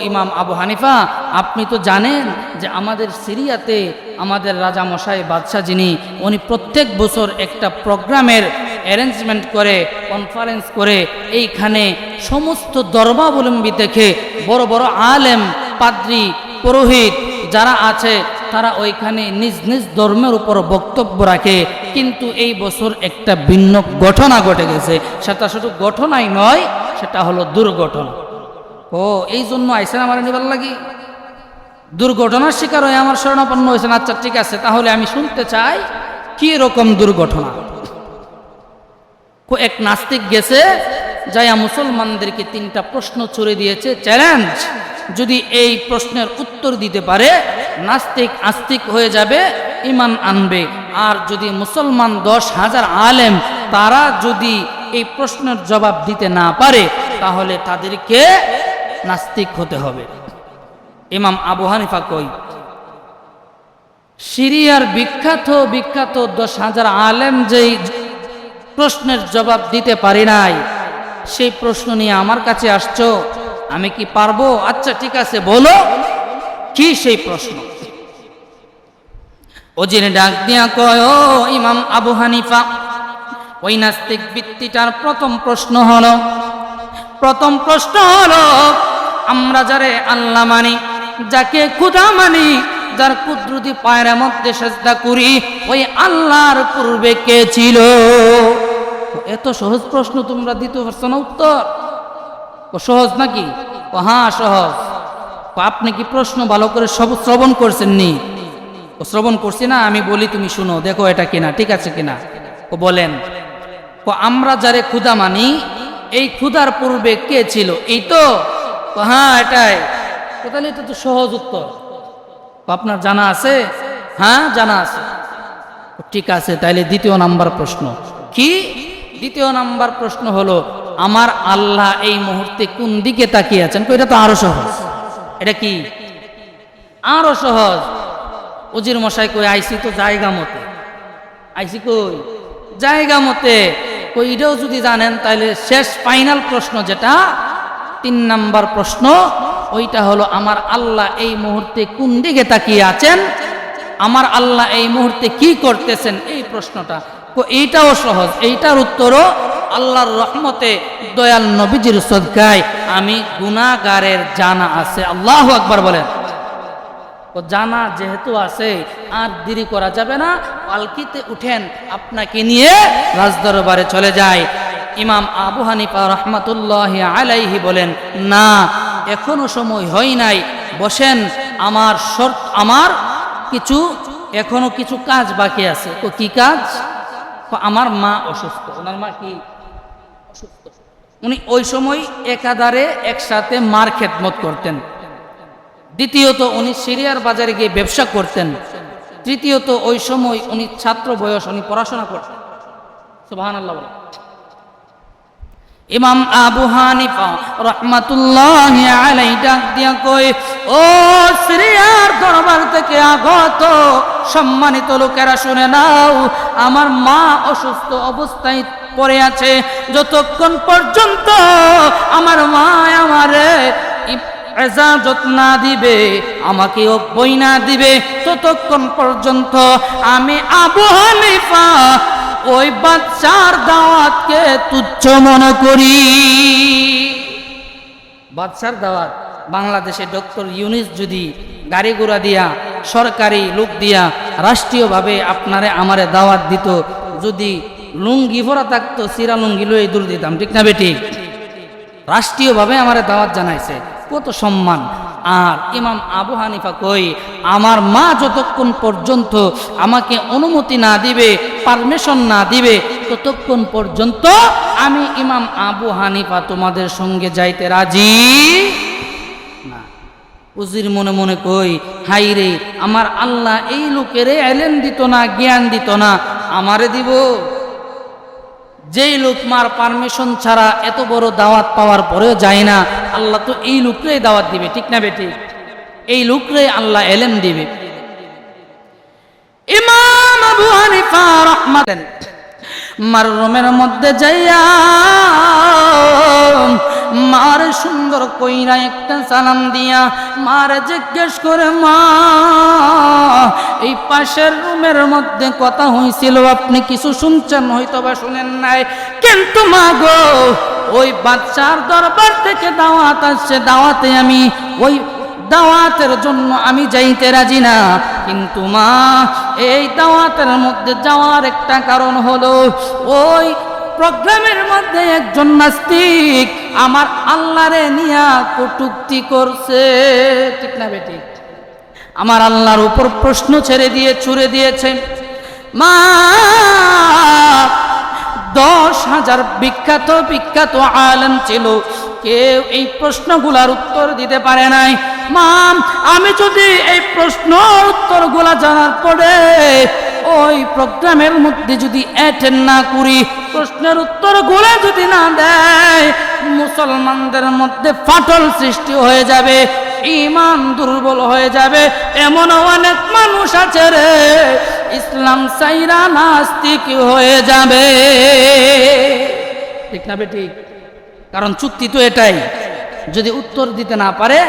ইমাম আবু হানিফা, আপনি তো জানেন যে আমাদের সিরিয়াতে আমাদের রাজা মশাই বাদশাহ যিনি, উনি প্রত্যেক বছর একটা প্রোগ্রামের অ্যারেঞ্জমেন্ট করে, কনফারেন্স করে, এইখানে সমস্ত ধর্মাবলম্বী থেকে বড় বড় আলেম, পাদ্রী, পুরোহিত যারা আছে তারা ওইখানে নিজ নিজ ধর্মের উপর বক্তব্য রাখে। কিন্তু এই বছর একটা ভিন্ন ঘটনা ঘটে গেছে। সেটা শুধু ঘটনাই নয়, সেটা হলো দুর্ঘটনা। এই জন্য আইসেন আমার নিবার লাগি? দুর্ঘটনার শিকার হয়ে আমার শরণাপন্ন হয়েছেন? আচ্ছা ঠিক আছে, তাহলে আমি শুনতে চাই কি রকম দুর্ঘটনা। এক নাস্তিক গেছে, যাইয়া মুসলমানদেরকে 3টা প্রশ্ন ছুড়ে দিয়েছে, চ্যালেঞ্জ। যদি এই প্রশ্নের উত্তর দিতে পারে, নাস্তিক আস্তিক হয়ে যাবে, ঈমান আনবে। আর যদি মুসলমান 10,000 আলেম তারা যদি এই প্রশ্নের জবাব দিতে না পারে, তাহলে তাদেরকে নাস্তিক হতে হবে। ইমাম আবু হানিফা কই, সিরিয়ার বিখ্যাত 10,000 আলেম যেই প্রশ্নের জবাব দিতে পারি নাই, সেই প্রশ্ন নিয়ে আমার কাছে আসছো, আমি কি পারবো? আচ্ছা ঠিক আছে, বলো কি সেই প্রশ্ন। ওজির ডাক দিয়া কয়, ও ইমাম আবু হানিফা, ওই নাস্তিক বৃত্তিটার প্রথম প্রশ্ন হলো আমরা যারে আল্লাহ মানি, যাকে খুদা মানি, যার কুদরতি পায়ের মধ্যে সেজদা করি, ওই আল্লাহর পূর্বে কে ছিল? এত সহজ প্রশ্ন তোমরা দিতে পারছো না উত্তর? সহজ নাকি? হ্যাঁ সহজ। আপনি কি প্রশ্ন ভালো করে সব শ্রবণ করছেন নি? শ্রবণ করছি না, আমি বলি তুমি শুনো, দেখো এটা কিনা ঠিক আছে কিনা। বলেন, আমরা যারে ক্ষুধা মানি, এই ক্ষুধার পূর্বে কে ছিল? এই তো। হ্যাঁ এটাই। তাহলে এটা তো সহজ উত্তর। আপনার জানা আছে? হ্যাঁ জানা আছে। ঠিক আছে, তাইলে দ্বিতীয় নাম্বার প্রশ্ন কি? দ্বিতীয় নাম্বার প্রশ্ন হলো, আমার আল্লাহ এই মুহূর্তে কোন দিকে তাকিয়ে আছেন? এটা তো আরো সহজ। এটা কি? আরো সহজ। উজির মশাই কই, আইসি তো জায়গা মতে। আইসি কই? জায়গা মতে। এটাও যদি জানেন, তাহলে শেষ ফাইনাল প্রশ্ন যেটা 3 নাম্বার প্রশ্ন, ওইটা হলো, আমার আল্লাহ এই মুহূর্তে কোন দিকে তাকিয়ে আছেন, আমার আল্লাহ এই মুহূর্তে কি করতেছেন, এই প্রশ্নটা। এইটাও সহজ। এইটার উত্তরও আল্লাহর রহমতে, দয়াল নবীজির সদকায় আমি গুনাহগারের জানা আছে। আল্লাহু আকবার বলেন। জানা যেহেতু আছে, আর দেরি করা যাবে না, পালকিতে উঠেন, আপনাকে নিয়ে রাজদরবারে চলে যায়। ইমাম আবু হানিফা রাহমাতুল্লাহি আলাইহি বলেন, না এখনো সময় হয় নাই, বসেন, আমার এখনো কিছু কাজ বাকি আছে। কি কাজ? আমার মা অসুস্থ। ওনার মা কি অসুস্থ? উনি ওই সময় একাধারে একসাথে মার খেদমত করতেন। দ্বিতীয়ত উনি সিরিয়ার বাজারে গিয়ে ব্যবসা করতেন। তৃতীয়ত ওই সময় উনি ছাত্র বয়স, উনি পড়াশোনা করতেন। সুবহানাল্লাহ। ইমাম আবু হানিফা রাহমাতুল্লাহি আলাইহি ডাক দিয়া কই, ও সিরিয়ার দরবার থেকে আগত সম্মানিত লোকেরা, শুনে নাও, আমার মা অসুস্থ অবস্থায় পড়ে আছে। যতক্ষণ পর্যন্ত আমার মা আমারে এজাজত না দিবে, আমাকে অব্যয় না দিবে, ততক্ষণ পর্যন্ত আমি আবু হানিফা ওই বাদশার দাওয়াতকে তুচ্ছ মনে করি। বাদশার দাওয়াত, বাংলাদেশে ডক্টর ইউনিস যদি গাড়ি ঘোড়া দিয়া, সরকারি লোক দিয়া, রাষ্ট্রীয়ভাবে আপনারে আমারে দাওয়াত দিত, যদি লুঙ্গি ভরা থাকতো সিরা লুঙ্গি লয়ে দূর দিতাম, ঠিক না বেঠিক? রাষ্ট্রীয়ভাবে আমারে দাওয়াত জানাইছে, কত সম্মান। আর ইমাম আবু হানিফা কই, আমার মা যতক্ষণ পর্যন্ত আমাকে অনুমতি না দিবে, পারমিশন না দিবে, ততক্ষণ পর্যন্ত আমি ইমাম আবু হানিফা তোমাদের সঙ্গে যাইতে রাজি না। উজির মনে মনে কই, হাই রে, আমার আল্লাহ এই লোকেরে এলেন দিত না, জ্ঞান দিত না, আমারে দিব? যেই লোক মার পারমিশন ছাড়া এত বড় দাওয়াত পাওয়ার পরেও যায় না, আল্লাহ তো এই লোকরেই দাওয়াত দিবে, ঠিক না বেটি? এই লোকরেই আল্লাহ এলেম দিবে। ইমাম আবু হানিফা রাহমাতুল্লাহ মার রুমের মধ্যে যাইয়া মার সুন্দর কইরা একটা সালাম দিয়া মারে জিজ্ঞেস করে, মা এই পাশের রুমের মধ্যে কথা হইছিল, আপনি কিছু শুনছেন হয়তো বা শুনেন নাই, কিন্তু মা গো ওই বাদশার দরবার থেকে দাওয়াত আসছে, দাওয়াতে আমি ওই দাওয়াতের জন্য আমি যাইতে রাজি না। কিন্তু মা এই দাওয়াতের মধ্যে যাওয়ার একটা কারণ হলো, ওই প্রোগ্রামের মধ্যে একজন নাস্তিক আমার আল্লাহরে নিয়া কটূক্তি করছে, ঠিক না বেটি? আমার আল্লাহর উপর প্রশ্ন ছেড়ে দিয়ে ছুড়ে দিয়েছে। মা 10,000 বিখ্যাত বিখ্যাত আলেম ছিল, কেউ এই প্রশ্নগুলার উত্তর দিতে পারে নাই। মা আমি যদি এই প্রশ্ন উত্তরগুলা জানার পরে ওই প্রোগ্রামের মধ্যে যদি অ্যাটেন্ড না করি, প্রশ্নের উত্তরগুলা যদি না দেয়, মুসলমানদের মধ্যে ফাটল সৃষ্টি হয়ে যাবে, ঈমান দুর্বল হয়ে যাবে। এমন অনেক মানুষ আছে রে, ইসলাম ছাইরা নাস্তিক হয়ে যাবে, ঠিক না বেটি? কারণ চুক্তি তো এটাই, যদি উত্তর দিতে না পারে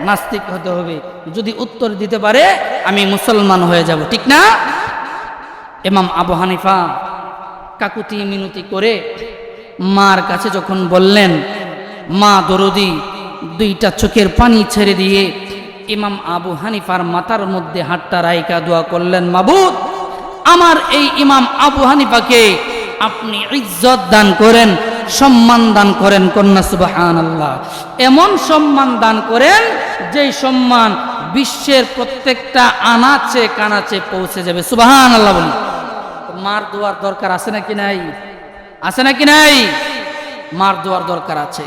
নাস্তিক হতে হবে, যদি উত্তর দিতে পারে আমি মুসলমান হয়ে যাব, ঠিক না? ইমাম আবু হানিফা কাকুতি মিনতি করে মার কাছে যখন বললেন, মা দরদি দুইটা চোখের পানি ছেড়ে দিয়ে ইমাম আবু হানিফার মাথার মধ্যে হাতটা রাইকা দোয়া করলেন, মাবুদ আমার এই ইমাম আবু হানিফাকে আপনি ইজ্জত দান করেন, সম্মান দান করেন, কন্যা সুবহানাল্লাহ। এমন সম্মান দান করেন যেই সম্মান বিশ্বের প্রত্যেকটা আনাচে কানাচে পৌঁছে যাবে, সুবহানাল্লাহ বলি। মার দোয়ার দরকার আছে নাকি নাই? আছে নাকি নাই? মার দোয়ার দরকার আছে।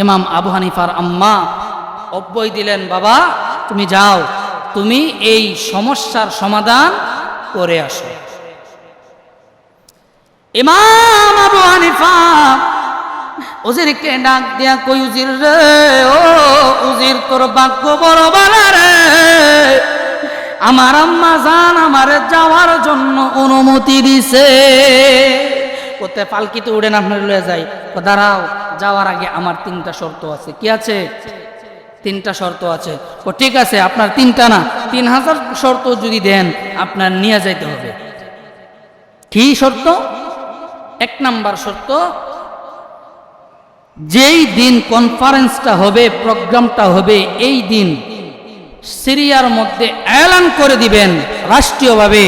ইমাম আবু হানিফার আম্মা অব্যয় দিলেন, বাবা তুমি যাও, তুমি এই সমস্যার সমাধান করে আসো। ইমাম আবু হানিফা উজিরকে ডাক দিয়া কই, উজির রে, ও উজির তোর ভাগ্য বড় ভালো রে, আমার আম্মা জান আমারে যাওয়ার জন্য অনুমতি দিছে। কোথায় পালকিতে উড়েন আপনার লয়ে যাই, দাঁড়াও, যাওয়ার আগে আমার 3টা শর্ত আছে। কি আছে? 3টা শর্ত আছে। ও ঠিক আছে, আপনার 3টা না 3000 শর্ত যদি দেন আপনার নিয়ে যাইতে হবে। কি শর্ত? 1 নাম্বার শর্ত, যেই দিন কনফারেন্সটা হবে, প্রোগ্রামটা হবে, এই দিন সিরিয়ার মধ্যে এলান করে দিবেন রাষ্ট্রীয়ভাবে,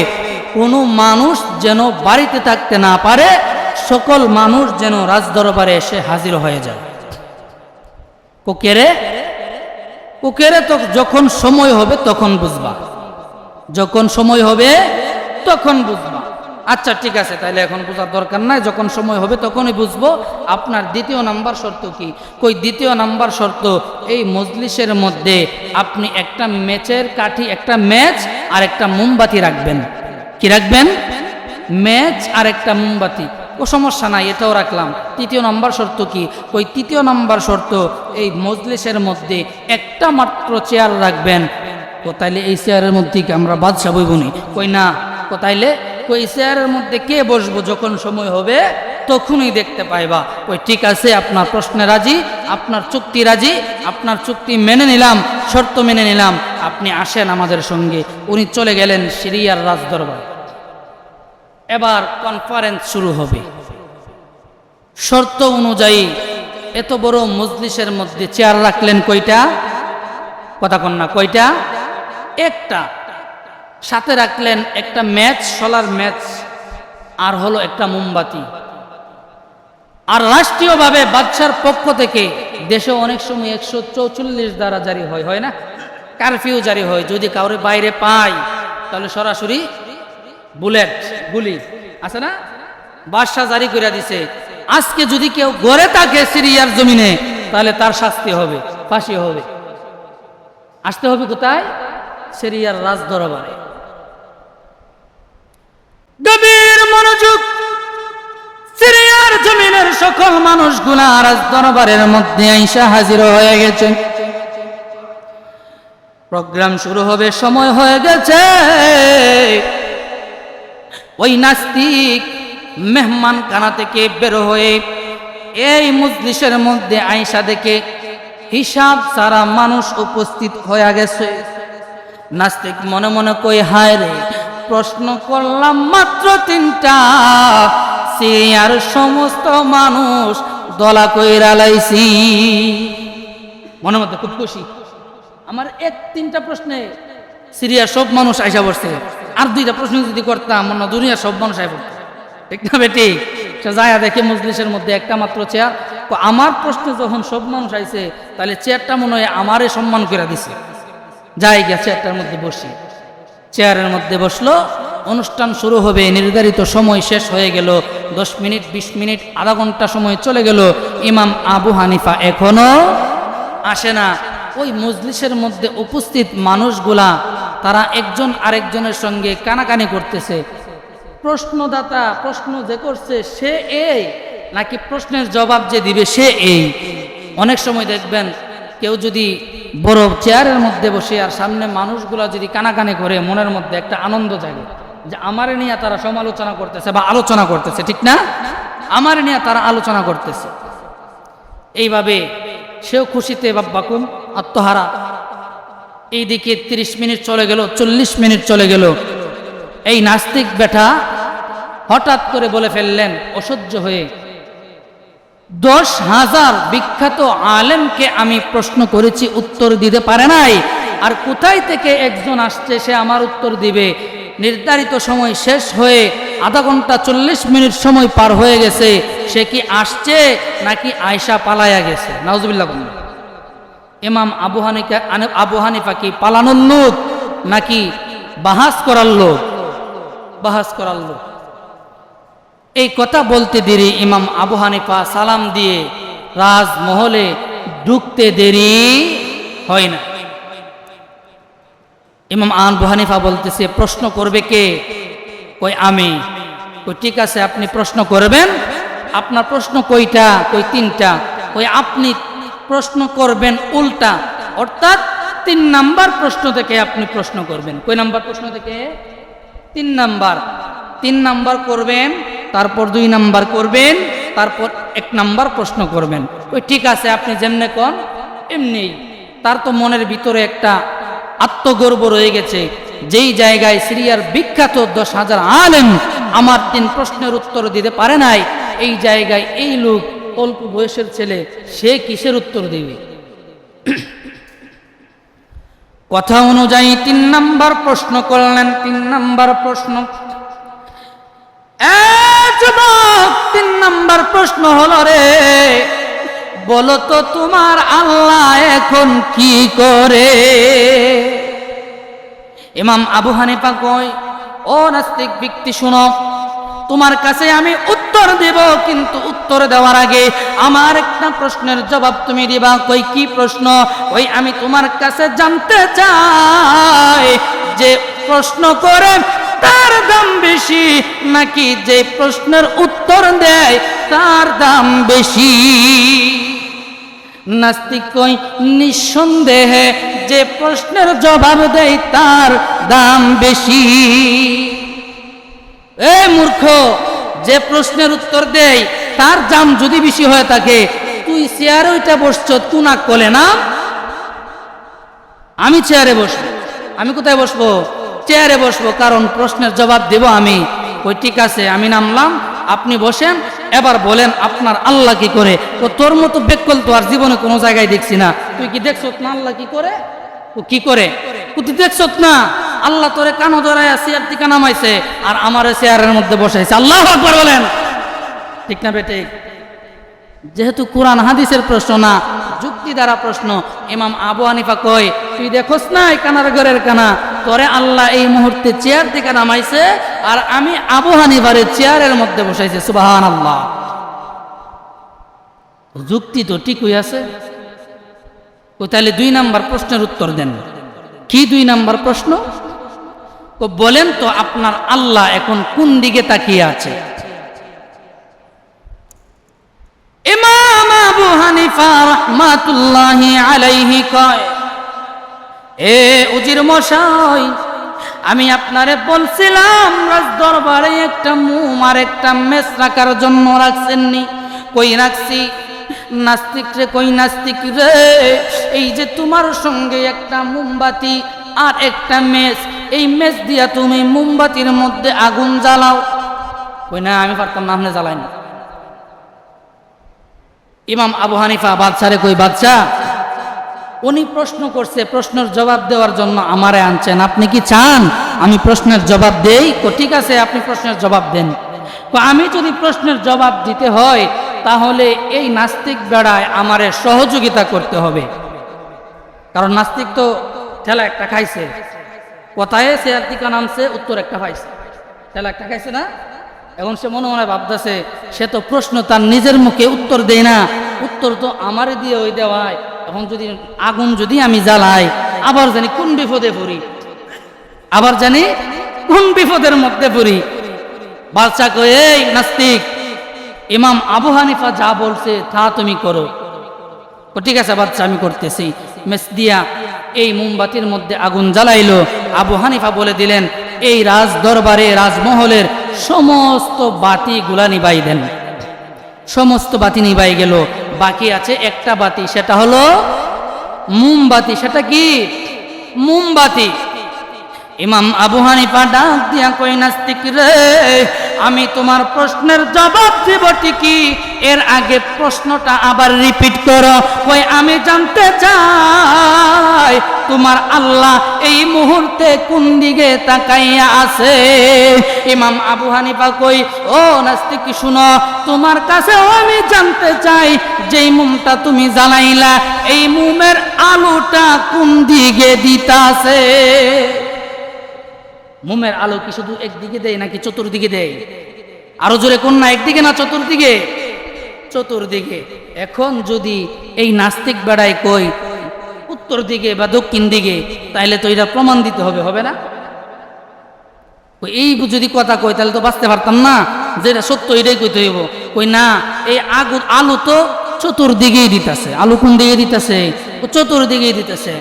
কোনো মানুষ যেন বাড়িতে থাকতে না পারে, সকল মানুষ যেন রাজদরবারে এসে হাজির হয়ে যায়। কোকেরে কোকেরে তো যখন সময় হবে তখন বুঝবা, যখন সময় হবে তখন বুঝবা। আচ্ছা ঠিক আছে, তাহলে এখন বোঝার দরকার নাই, যখন সময় হবে তখনই বুঝবো। আপনার 2য় নাম্বার শর্ত কি? কই 2য় নাম্বার শর্ত, এই মজলিসের মধ্যে আপনি একটা ম্যাচের কাঠি, একটা ম্যাচ আর একটা মোমবাতি রাখবেন। কি রাখবেন? ম্যাচ আর একটা মোমবাতি। ও সমস্যা নাই, এটাও রাখলাম। 3য় নাম্বার শর্ত কি? কই 3য় নাম্বার শর্ত, এই মজলিসের মধ্যে একটা মাত্র চেয়ার রাখবেন। তাইলে এই চেয়ারের মধ্যে কি আমরা বাদশা বইবনি? কই না। তাইলে কই চেয়ারের মধ্যে কে বসবো যখন সময় হবে তখনই দেখতে পাইবা। ওই ঠিক আছে, আপনার প্রশ্নে রাজি, আপনার চুক্তি রাজি, আপনার চুক্তি মেনে নিলাম, শর্ত মেনে নিলাম, আপনি আসেন আমাদের সঙ্গে। উনি চলে গেলেন সিরিয়ার রাজদরবার। এবার কনফারেন্স শুরু হবে। শর্ত অনুযায়ী এত বড় মজলিসের মধ্যে চেয়ার রাখলেন কয়টা? কথা কন না, কয়টা? একটা। সাথে রাখলেন একটা ম্যাচ, সোলার ম্যাচ, আর হলো একটা মোমবাতি। আর রাষ্ট্রীয়ভাবে বাদশার পক্ষ থেকে দেশে অনেক সময় 144 দ্বারা জারি হয়, হয় না? কারফিউ জারি হয়। যদি কাউরে বাইরে পায় তাহলে সরাসরি বুলেট, গুলি আছে না, বাদশা জারি করে দিছে। আজকে যদি কেউ গড়ে থাকে সিরিয়ার জমিনে, তাহলে তার শাস্তি হবে, ফাঁসি হবে। আসতে হবে কোথায়? সিরিয়ার রাজদরবারে। গভীর মনোযোগ। সিরিয়ার জমিনের সকল মানুষগুলা রাজদরবারের মধ্যে আইসা হাজির হয়ে গেছে। প্রোগ্রাম শুরু হবে, সময় হয়ে গেছে। ওই নাস্তিক মেহমান খানা থেকে বের হয়ে এই মজলিসের মধ্যে আইসা দেখে হিসাব সারা মানুষ উপস্থিত হয়ে গেছে। নাস্তিক মনে মনে কই, হায় রে, প্রশ্ন করলাম মাত্র 3টা, সিরিয়ার সমস্ত মানুষ দলা কইরা লাইছি। মনের মধ্যে খুব খুশি, আমার 3টা প্রশ্নে সিরিয়ার সব মানুষ আইসা পড়ছে। আর 2টা প্রশ্ন যদি করতাম, মনে দুনিয়ার সব মানুষ আইসা পড়তো। ঠিক না বেটি? সে যায় দেখে মজলিসের মধ্যে একটা মাত্র চেয়ার। আমার প্রশ্নে যখন সব মানুষ আইছে, তাহলে চেয়ারটা মনে হয় আমারে সম্মান করে দিছে। যাই গিয়া চেয়ারটার মধ্যে বসি। চেয়ারের মধ্যে বসলো। অনুষ্ঠান শুরু হবে। নির্ধারিত সময় শেষ হয়ে গেল। 10 মিনিট, 20 মিনিট, আধা ঘন্টা সময় চলে গেল। ইমাম আবু হানিফা এখনো আসে না। ওই মজলিসের মধ্যে উপস্থিত মানুষগুলা তারা একজন আরেকজনের সঙ্গে কানাকানি করতেছে। প্রশ্নদাতা প্রশ্ন যে করছে সে এই, নাকি প্রশ্নের জবাব যে দিবে সে এই। অনেক সময় দেখবেন কেউ যদি বড় চেয়ারের মধ্যে বসে আর সামনে মানুষগুলা যদি কানাকানি করে, মনের মধ্যে একটা আনন্দ জাগে যে আমারে নিয়ে তারা সমালোচনা করতেছে বা আলোচনা করতেছে। ঠিক না? আমারে নিয়ে তারা আলোচনা করতেছে। এইভাবে সেও খুশিতে বাক্কুম আত্মহারা। এইদিকে 30 মিনিট চলে গেল, 40 মিনিট চলে গেল। এই নাস্তিক বেটা হঠাৎ করে বলে ফেললেন অসহ্য হয়ে, 10,000 বিখ্যাত আলেমকে আমি প্রশ্ন করেছি, উত্তর দিতে পারে নাই। আর কোথায় থেকে একজন আসছে, সে আমার উত্তর দিবে। নির্ধারিত সময় শেষ হয়ে আধা ঘন্টা 40 মিনিট সময় পার হয়ে গেছে। সে কি আসছে নাকি আয়সা পালায়া গেছে? নাউজুবিল্লাহ। ইমাম আবু হানিফা কি পালানোর লোক নাকি বাহাস করার লোক? বাহাস করার লোক। এই কথা বলতে দেরি ইমাম আবু হানিফা সালাম দিয়ে রাজমহলে ঢুকতে দেরি হয় না। ইমাম আবু হানিফা বলতেছে, প্রশ্ন করবে কে? কই আমি। কই ঠিক আছে, আপনি প্রশ্ন করবেন। আপনার প্রশ্ন কয়টা? কই 3টা। কই আপনি প্রশ্ন করবেন উল্টা, অর্থাৎ 3 নাম্বার প্রশ্ন থেকে আপনি প্রশ্ন করবেন। কই নাম্বার প্রশ্ন থেকে? 3 নাম্বার। 3 নাম্বার করবেন, তারপর 2 নাম্বার করবেন, তারপর 1 নাম্বার প্রশ্ন করবেন। ওই ঠিক আছে, আপনি যেমনে কোন এমনি। তার তো মনের ভিতরে একটা আত্মগর্ব রয়ে গেছে। যেই জায়গায় সিরিয়ার বিখ্যাত 10,000 আলেম আমার 3 প্রশ্নের উত্তর দিতে পারে নাই, এই জায়গায় এই লোক অল্প বয়সের ছেলে, সে কিসের উত্তর দিবে? কথা অনুযায়ী 3 নাম্বার প্রশ্ন করলেন। 3 নাম্বার প্রশ্ন, 3 নাম্বার প্রশ্ন হলো, রে বলো তো তোমার আল্লাহ এখন কি করে? ইমাম আবু হানিফা কয়, ও নাস্তিক ব্যক্তি শুনো, তোমার কাছে আমি উত্তর দেব, কিন্তু উত্তর দেওয়ার আগে আমার একটা প্রশ্নের জবাব তুমি দিবা। কই কি প্রশ্ন? ওই আমি তোমার কাছে জানতে চাই যে প্রশ্ন করে তার দাম বেশি নাকি যে প্রশ্নের উত্তর দেয় তার দাম বেশি? নাস্তিক কই, নিঃসন্দেহে যে প্রশ্নের জবাব দেয় তার দাম বেশি। এ মূর্খ, যে প্রশ্নের উত্তর দেয় তার দাম যদি বেশি হয়ে থাকে, তুই চেয়ারে ওইটা বসছ তুনাক কোলে না, আমি চেয়ারে বসবো। আমি কোথায় বসবো? চেয়ারে বসবো, কারণ প্রশ্নের জবাব দেব আমি। ওই ঠিক আছে, আমি নামলাম, আপনি বসেন, এবার বলেন আপনার আল্লাহ কি করে। ও তোর মতো বেকল তো আর জীবনে কোনো জায়গায় দেখছি না। তুই কি দেখছ না আল্লাহ কি করে? ও কি করে তুই দেখছ না? আল্লাহ তোরে কানো ধরায় চেয়ার থেকে নামাইছে আর আমারে চেয়ারের মধ্যে বসাইছে। আল্লাহু আকবার বলেন, ঠিক না বেটে? যেহেতু কোরআন হাদিসের প্রশ্ন না, যুক্তি দ্বারা প্রশ্ন, ইমাম আবু হানিফা কয় তুই দেখোস না এই কানার ঘরের কানা, তোরে আল্লাহ এই মুহূর্তে চেয়ার থেকে নামাইছে আর আমি আবু হানিফারে চেয়ারের মধ্যে বসাইছে। সুবহানাল্লাহ। যুক্তি তো ঠিকই আছে। তাহলে 2 নাম্বার প্রশ্নের উত্তর দেন। কি 2 নাম্বার প্রশ্ন? বলেন তো আপনার আল্লাহ এখন কোন দিকে তাকিয়ে আছে? ইমাম আবু হানিফা রাহমাতুল্লাহি আলাইহি কয়, এ উজির মশাই, আমি আপনারে বলছিলাম রাজ দরবারে একটা মুম আর একটা মেস রাখার জন্য রাখছেননি। কই রাখছি? নাস্তিক রে, কই নাস্তিক রে, এই যে তোমার সঙ্গে একটা মোমবাতি আর একটা মেস, এই মেস দিয়া তুমি মোমবাতির মধ্যে আগুন জ্বালাও। কই না, আমি পারতাম না, আপনি জ্বালাইনি। ইমাম আবু হানিফা বাদশারে কই, বাদশা উনি প্রশ্ন করছে, প্রশ্নের জবাব দেওয়ার জন্য আমারে আনছেন, আপনি কি চান আমি প্রশ্নের জবাব দেই? ঠিক আছে, আপনি প্রশ্নের জবাব দেন। আমি যদি প্রশ্নের জবাব দিতে হয় তাহলে এই নাস্তিক বেড়ায় আমারে সহযোগিতা করতে হবে, কারণ নাস্তিক তো ঠেলা একটা খাইছে, কোথায় চেয়ার থেকে নামছে, উত্তর একটা পাইছে, ঠেলা একটা খাইছে না। এখন সে মনে মনে ভাবতেছে সে তো প্রশ্ন তার নিজের মুখে উত্তর দেয় না, উত্তর তো আমারে দিয়ে ওই দেওয়ায়। এখন যদি আগুন যদি আমি জ্বালাই, আবার জানি কোন বিপদে পড়ি, আবার জানি কোন বিপদের মধ্যে পড়ি। বাদশা কয়, এই নাস্তিক, ইমাম আবু হানিফা যা বলছে তা তুমি করো। ঠিক আছে বাদশা, আমি করতেছি। মেস দিয়া এই মোমবাতির মধ্যে আগুন জ্বালাইলো। আবু হানিফা বলে দিলেন, এই রাজ দরবারে রাজমহলের সমস্ত বাতিগুলা নিবাই দেন। সমস্ত বাতি নিবাই গেল, বাকি আছে একটা বাতি, সেটা হলো মোমবাতি। সেটা কি? মোমবাতি। ইমাম আবু হানিফা ডাক দিয়া কই, নাস্তিক রে, আমি তোমার প্রশ্নের জবাব দেব ঠিকই, এর আগে প্রশ্নটা আবার রিপিট করো। কই আমি জানতে চাই তোমার আল্লাহ এই মুহূর্তে কোন দিকে তাকাইয়া আছে। ইমাম আবু হানিফা কই, ও নাস্তিক শুনো, তোমার কাছেও আমি জানতে চাই যেই মুমটা তুমি জ্বালাইলা এই মুমের আলোটা কোন দিকে দিতাছে। মোমের আলো কি শুধু একদিকে দেয় নাকি চতুর্দিকে দেয়? আরো জোরে কোন না, একদিকে না চতুর্দিকে? চতুর্দিকে। এখন যদি এই নাস্তিক বেড়ায় কই উত্তর দিকে বা দক্ষিণ দিকে, তাইলে তো এটা প্রমাণ দিতে হবে, হবে না? এই যদি কথা কই তাহলে তো বাঁচতে পারতাম না, যেটা সত্য এটাই কইতে হইব। কই না, এই আগুন আলো তো চতুর্দিকেই দিতেছে। আলো কোন দিকে দিতেছে? ও চতুর্দিকেই দিতেছে।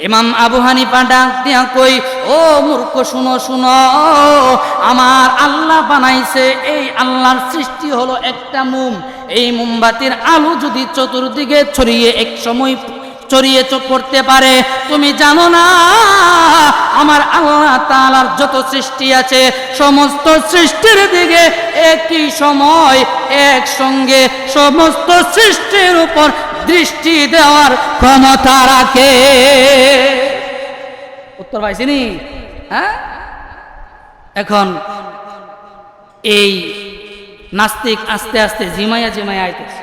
ইমাম আবু হানিফা ডাক দিয়া কই, ও মূর্খ শুনো শুনো, আমার আল্লাহ বানাইছে, এই আল্লাহর সৃষ্টি হলো একটা মোম। এই মোমবাতির আলো যদি চতুর্দিকে ছড়িয়ে এক সময় ছড়িয়ে পড়তে পারে, তুমি জানো না আমার আল্লাহ তাআলার যত সৃষ্টি আছে সমস্ত সৃষ্টির দিকে একই সময় একসঙ্গে সমস্ত সৃষ্টির উপর দৃষ্টি দেওয়ার ক্ষমতা রাখে। উত্তর পাইছিনি? হ্যাঁ, এখন এই নাস্তিক আস্তে আস্তে জিমাইয়া জিমাইয়া আইতেছে,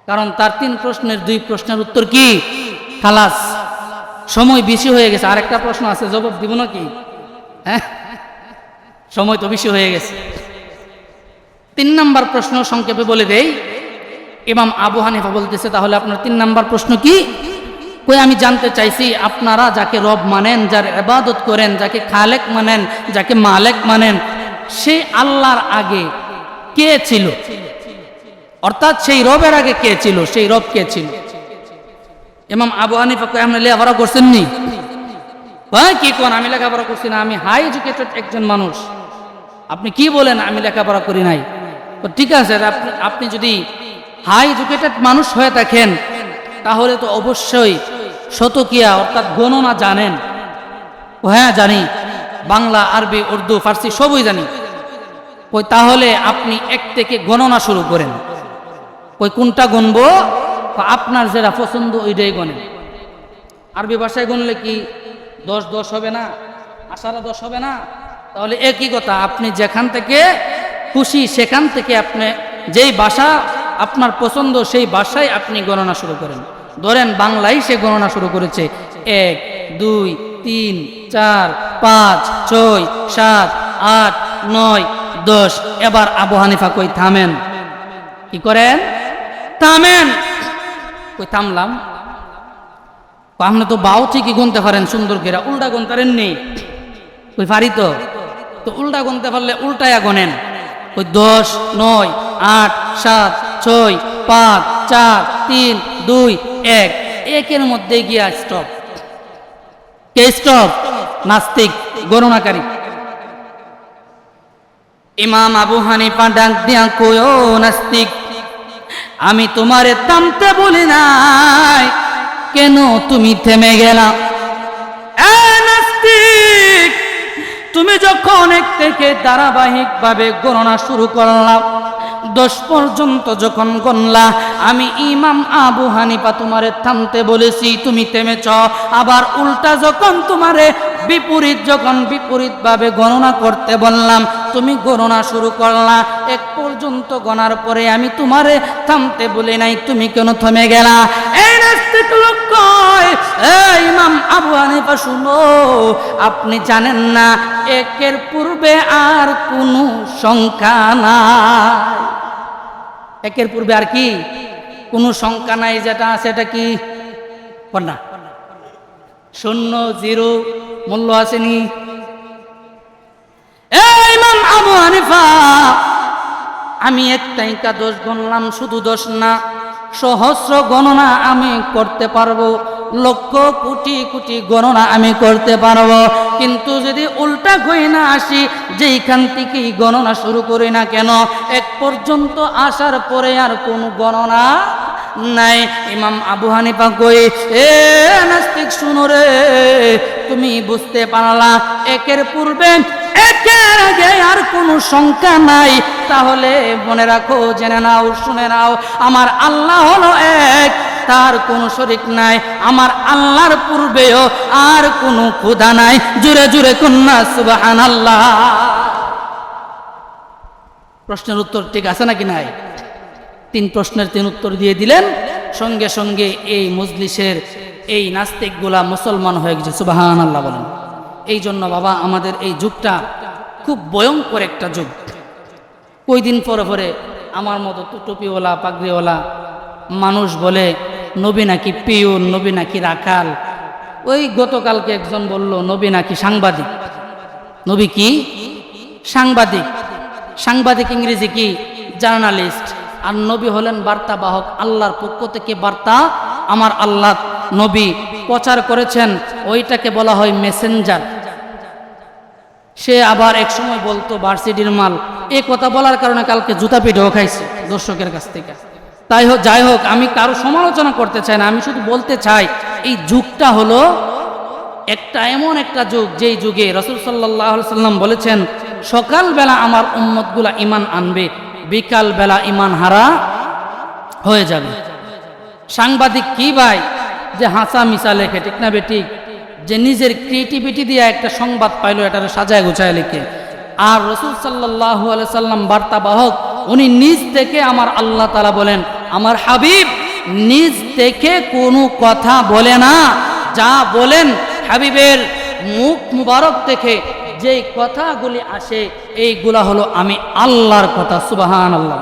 কারণ তার 3 প্রশ্নের 2 প্রশ্নের উত্তর কি খালাস, সময় বেশি হয়ে গেছে। আরেকটা প্রশ্ন আছে, জবাব দিব নাকি? হ্যাঁ, সময় তো বেশি হয়ে গেছে। 3 নাম্বার প্রশ্ন সংক্ষেপে বলে দেই। ইমাম আবু হানিফা বলতেছে, তাহলে আপনার 3 নাম্বার প্রশ্ন কি? কই আমি জানতে চাইছি আপনারা যাকে রব মানেন, যার ইবাদত করেন, যাকে খালেক মানেন, যাকে মালেক মানেন, সেই আল্লাহর আগে কে ছিল? অর্থাৎ সেই রবের আগে কে ছিল? সেই রব কে ছিল? ইমাম আবু হানিফা কই, আপনি লেখাপড়া করছেন নি? কি কোন, আমি লেখাপড়া করছি না, আমি হাই এডুকেটেড একজন মানুষ। আপনি কি বলেন আমি লেখাপড়া করি নাই? তো ঠিক আছে, আপনি যদি হাই এডুকেটেড মানুষ হয়ে থাকেন তাহলে তো অবশ্যই শতকিয়া অর্থাৎ গণনা জানেন। ও হ্যাঁ জানি, বাংলা, আরবি, উর্দু, ফার্সি সবই জানি। কই তাহলে আপনি এক থেকে গণনা শুরু করেন। কই কোনটা গুনবো? আপনার যেটা পছন্দ ওইটাই গণেন। আরবি ভাষায় গুনলে কি 10 হবে না? 10 হবে না? তাহলে একই কথা, আপনি যেখান থেকে খুশি সেখান থেকে আপনি যেই ভাষা আপনার পছন্দ সেই ভাষায় আপনি গণনা শুরু করেন। ধরেন বাংলায় সে গণনা শুরু করেছে 1 2 3 4 5 6 7 8 9 10। এবার আবু হানিফা কই থামেন। কি করেন? থামেন। কই থামলাম। আপনি তো বাও ঠিকই গুনতে পারেন সুন্দর করে, উল্টা গুনতারেন নেই। কই পারি তো। তো উল্টা গুনতে পারলে উল্টায়া গনেন। ওই 10 9 8 7 6 5 4 3 2 1 একের মধ্যে গিয়া স্টপ। কে স্টপ? নাস্তিক, গণনাকারী। ইমাম আবু হানিফা ডাক দিয়া কয়, ও নাস্তিক, আমি তোমারে থামতে বলি নাই, কেন তুমি থেমে গেলা? নাস্তিক, তুমি যখন 1 থেকে ধারাবাহিকভাবে গণনা শুরু করলাম, 10 পর্যন্ত যখন গণলা, আমি ইমাম আবু হানিফা তোমারে থামতে বলেছি, তুমি থেমেছ। আবার উল্টা যখন তোমারে বিপরীতভাবে গণনা করতে বললাম, তুমি গণনা শুরু করলা। 1 পর্যন্ত গণার পরে আমি তোমারে থামতে বলি নাই, তুমি কেন থেমে গেলা? এই নাস্তিক লোক কয়, ইমাম আবু হানিফা শুনো, আপনি জানেন না 1-এর পূর্বে আর কোনো সংখ্যা নাই। 1-এর পূর্বে আর কি কোনো সংখ্যা নাই। যেটা আছে এটা কি? না, 0 0 মূল্য আসেনি। ইমাম আবু হানিফা, আমি 1 টাইকা 10 গণলাম, শুধু 10 না, সহস্র গণনা আমি করতে পারবো, লক্ষ কোটি কোটি গণনা আমি করতে পারবো। কিন্তু যদি উল্টা গণনা আসি, যেইখান থেকেই গণনা শুরু করি না কেন, 1 পর্যন্ত আসার পরে আর কোনো গণনা নাই। ইমাম আবু হানিফা কই, নাস্তিক শুনো রে, তুমি বুঝতে পারলা 1-এর পূর্বে 1-এর আগে আর কোনো সংখ্যা নাই। তাহলে মনে রাখো, জেনে নাও, শুনে নাও, আমার আল্লাহ হলো 1, তার কোনো শরীক নাই। আমার আল্লাহর পূর্বেও আর কোনো খোদা নাই। জোরে জোরে কন্যা সুবহানাল্লাহ। প্রশ্নের উত্তর ঠিক আছে নাকি নাই? 3 প্রশ্নের 3 উত্তর দিয়ে দিলেন। সঙ্গে সঙ্গে এই মজলিসের এই নাস্তিকগুলা মুসলমান হয়ে গেছে। সুবহানাল্লাহ বলেন। এই জন্য বাবা, আমাদের এই যুগটা খুব ভয়ঙ্কর একটা যুগ। কয়দিন পরে পরে আমার মতো টুপিওয়ালা পাগড়িওয়ালা মানুষ বলে নবী নাকি পিয়ন, নবী নাকি রাখাল। ওই গতকালকে একজন বলল নবী নাকি সাংবাদিক। নবী কি? সাংবাদিক। সাংবাদিক ইংরেজি কি? জার্নালিস্ট। আর নবী হলেন বার্তা বাহক, আল্লাহর পক্ষ থেকে বার্তা আমার আল্লাহ নবী প্রচার করেছেন, ওইটাকে বলা হয় মেসেঞ্জার। সে আবার এক সময় বলতো ভার্সিটির মাল। এই কথা বলার কারণে কালকে জুতা পিঠেও খাইছে দর্শকের কাছ থেকে। তাই হোক, যাই হোক, আমি কারো সমালোচনা করতে চাই না, আমি শুধু বলতে চাই এই যুগটা হলো একটা এমন একটা যুগ, যেই যুগে রাসূল সাল্লাল্লাহু আলাইহি সাল্লাম বলেছেন, সকালবেলা আমার উম্মতগুলা ঈমান আনবে, বিকাল বেলা ঈমান হারা হয়ে যাবে। সাংবাদিক কি ভাই? যে হাসা মিশা লেখে, ঠিক না বেঠিক? যে নিজের ক্রিয়েটিভিটি দিয়ে একটা সংবাদ পাইলো, এটারে সাজায় গুছায় লিখে। আর রাসূল সাল্লাল্লাহু আলাইহি সাল্লাম বার্তাবাহক, উনি নিজ থেকে, আমার আল্লাহ তাআলা বলেন, আমার হাবিব নিজ থেকে কোনো কথা বলে না। যা বলেন হাবিবের মুখ মুবারক থেকে যেই কথাগুলি আসে, এইগুলা হলো আমি আল্লাহর কথা। সুবহানাল্লাহ।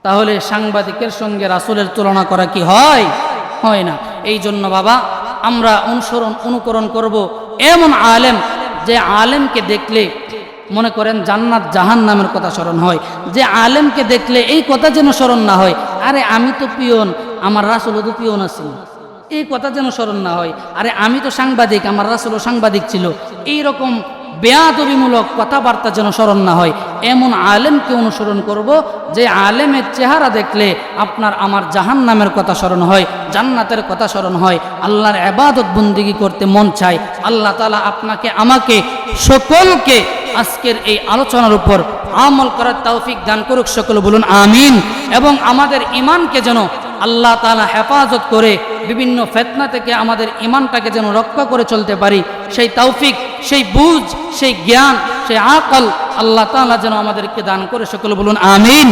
তাহলে সাংবাদিকের সঙ্গে রাসূলের তুলনা করা কি হয়? হয় না। এই জন্য বাবা, আমরা অনুকরণ করব এমন আলেম, যে আলেমকে দেখলে মনে করেন জান্নাত জাহান্নামের কথা স্মরণ হয়, যে আলেমকে দেখলে এই কথা যেন স্মরণ না হয়, আরে আমি তো পিয়ন, আমার রাসূলও তো পিয়ন আছেন, এই কথা যেন স্মরণ না হয়। আরে আমি তো সাংবাদিক, আমার রাসূলও সাংবাদিক ছিল। এই রকম বেয়াদবিমূলক কথাবার্তা যেন স্মরণ না হয়, এমন আলেমকে অনুসরণ করব যে আলেমের চেহারা দেখলে আপনার আমার জাহান্নামের কথা স্মরণ হয়, জান্নাতের কথা স্মরণ হয়, আল্লাহর ইবাদত বন্দেগী করতে মন চায়। আল্লাহ তাআলা আপনাকে আমাকে সকলকে আজকের এই আলোচনার উপর আমল করার তৌফিক দান করুক, সকলে বলুন আমিন। এবং আমাদের ঈমানকে যেন আল্লাহ তাআলা হেফাজত করে বিভিন্ন ফিতনা থেকে আমাদের ঈমানটাকে যেন রক্ষা করে চলতে পারি, সেই তৌফিক, সেই বুঝ, সেই জ্ঞান, সেই আকল আল্লাহ তাআলা যেন আমাদেরকে দান করে, সকলে বলুন আমিন।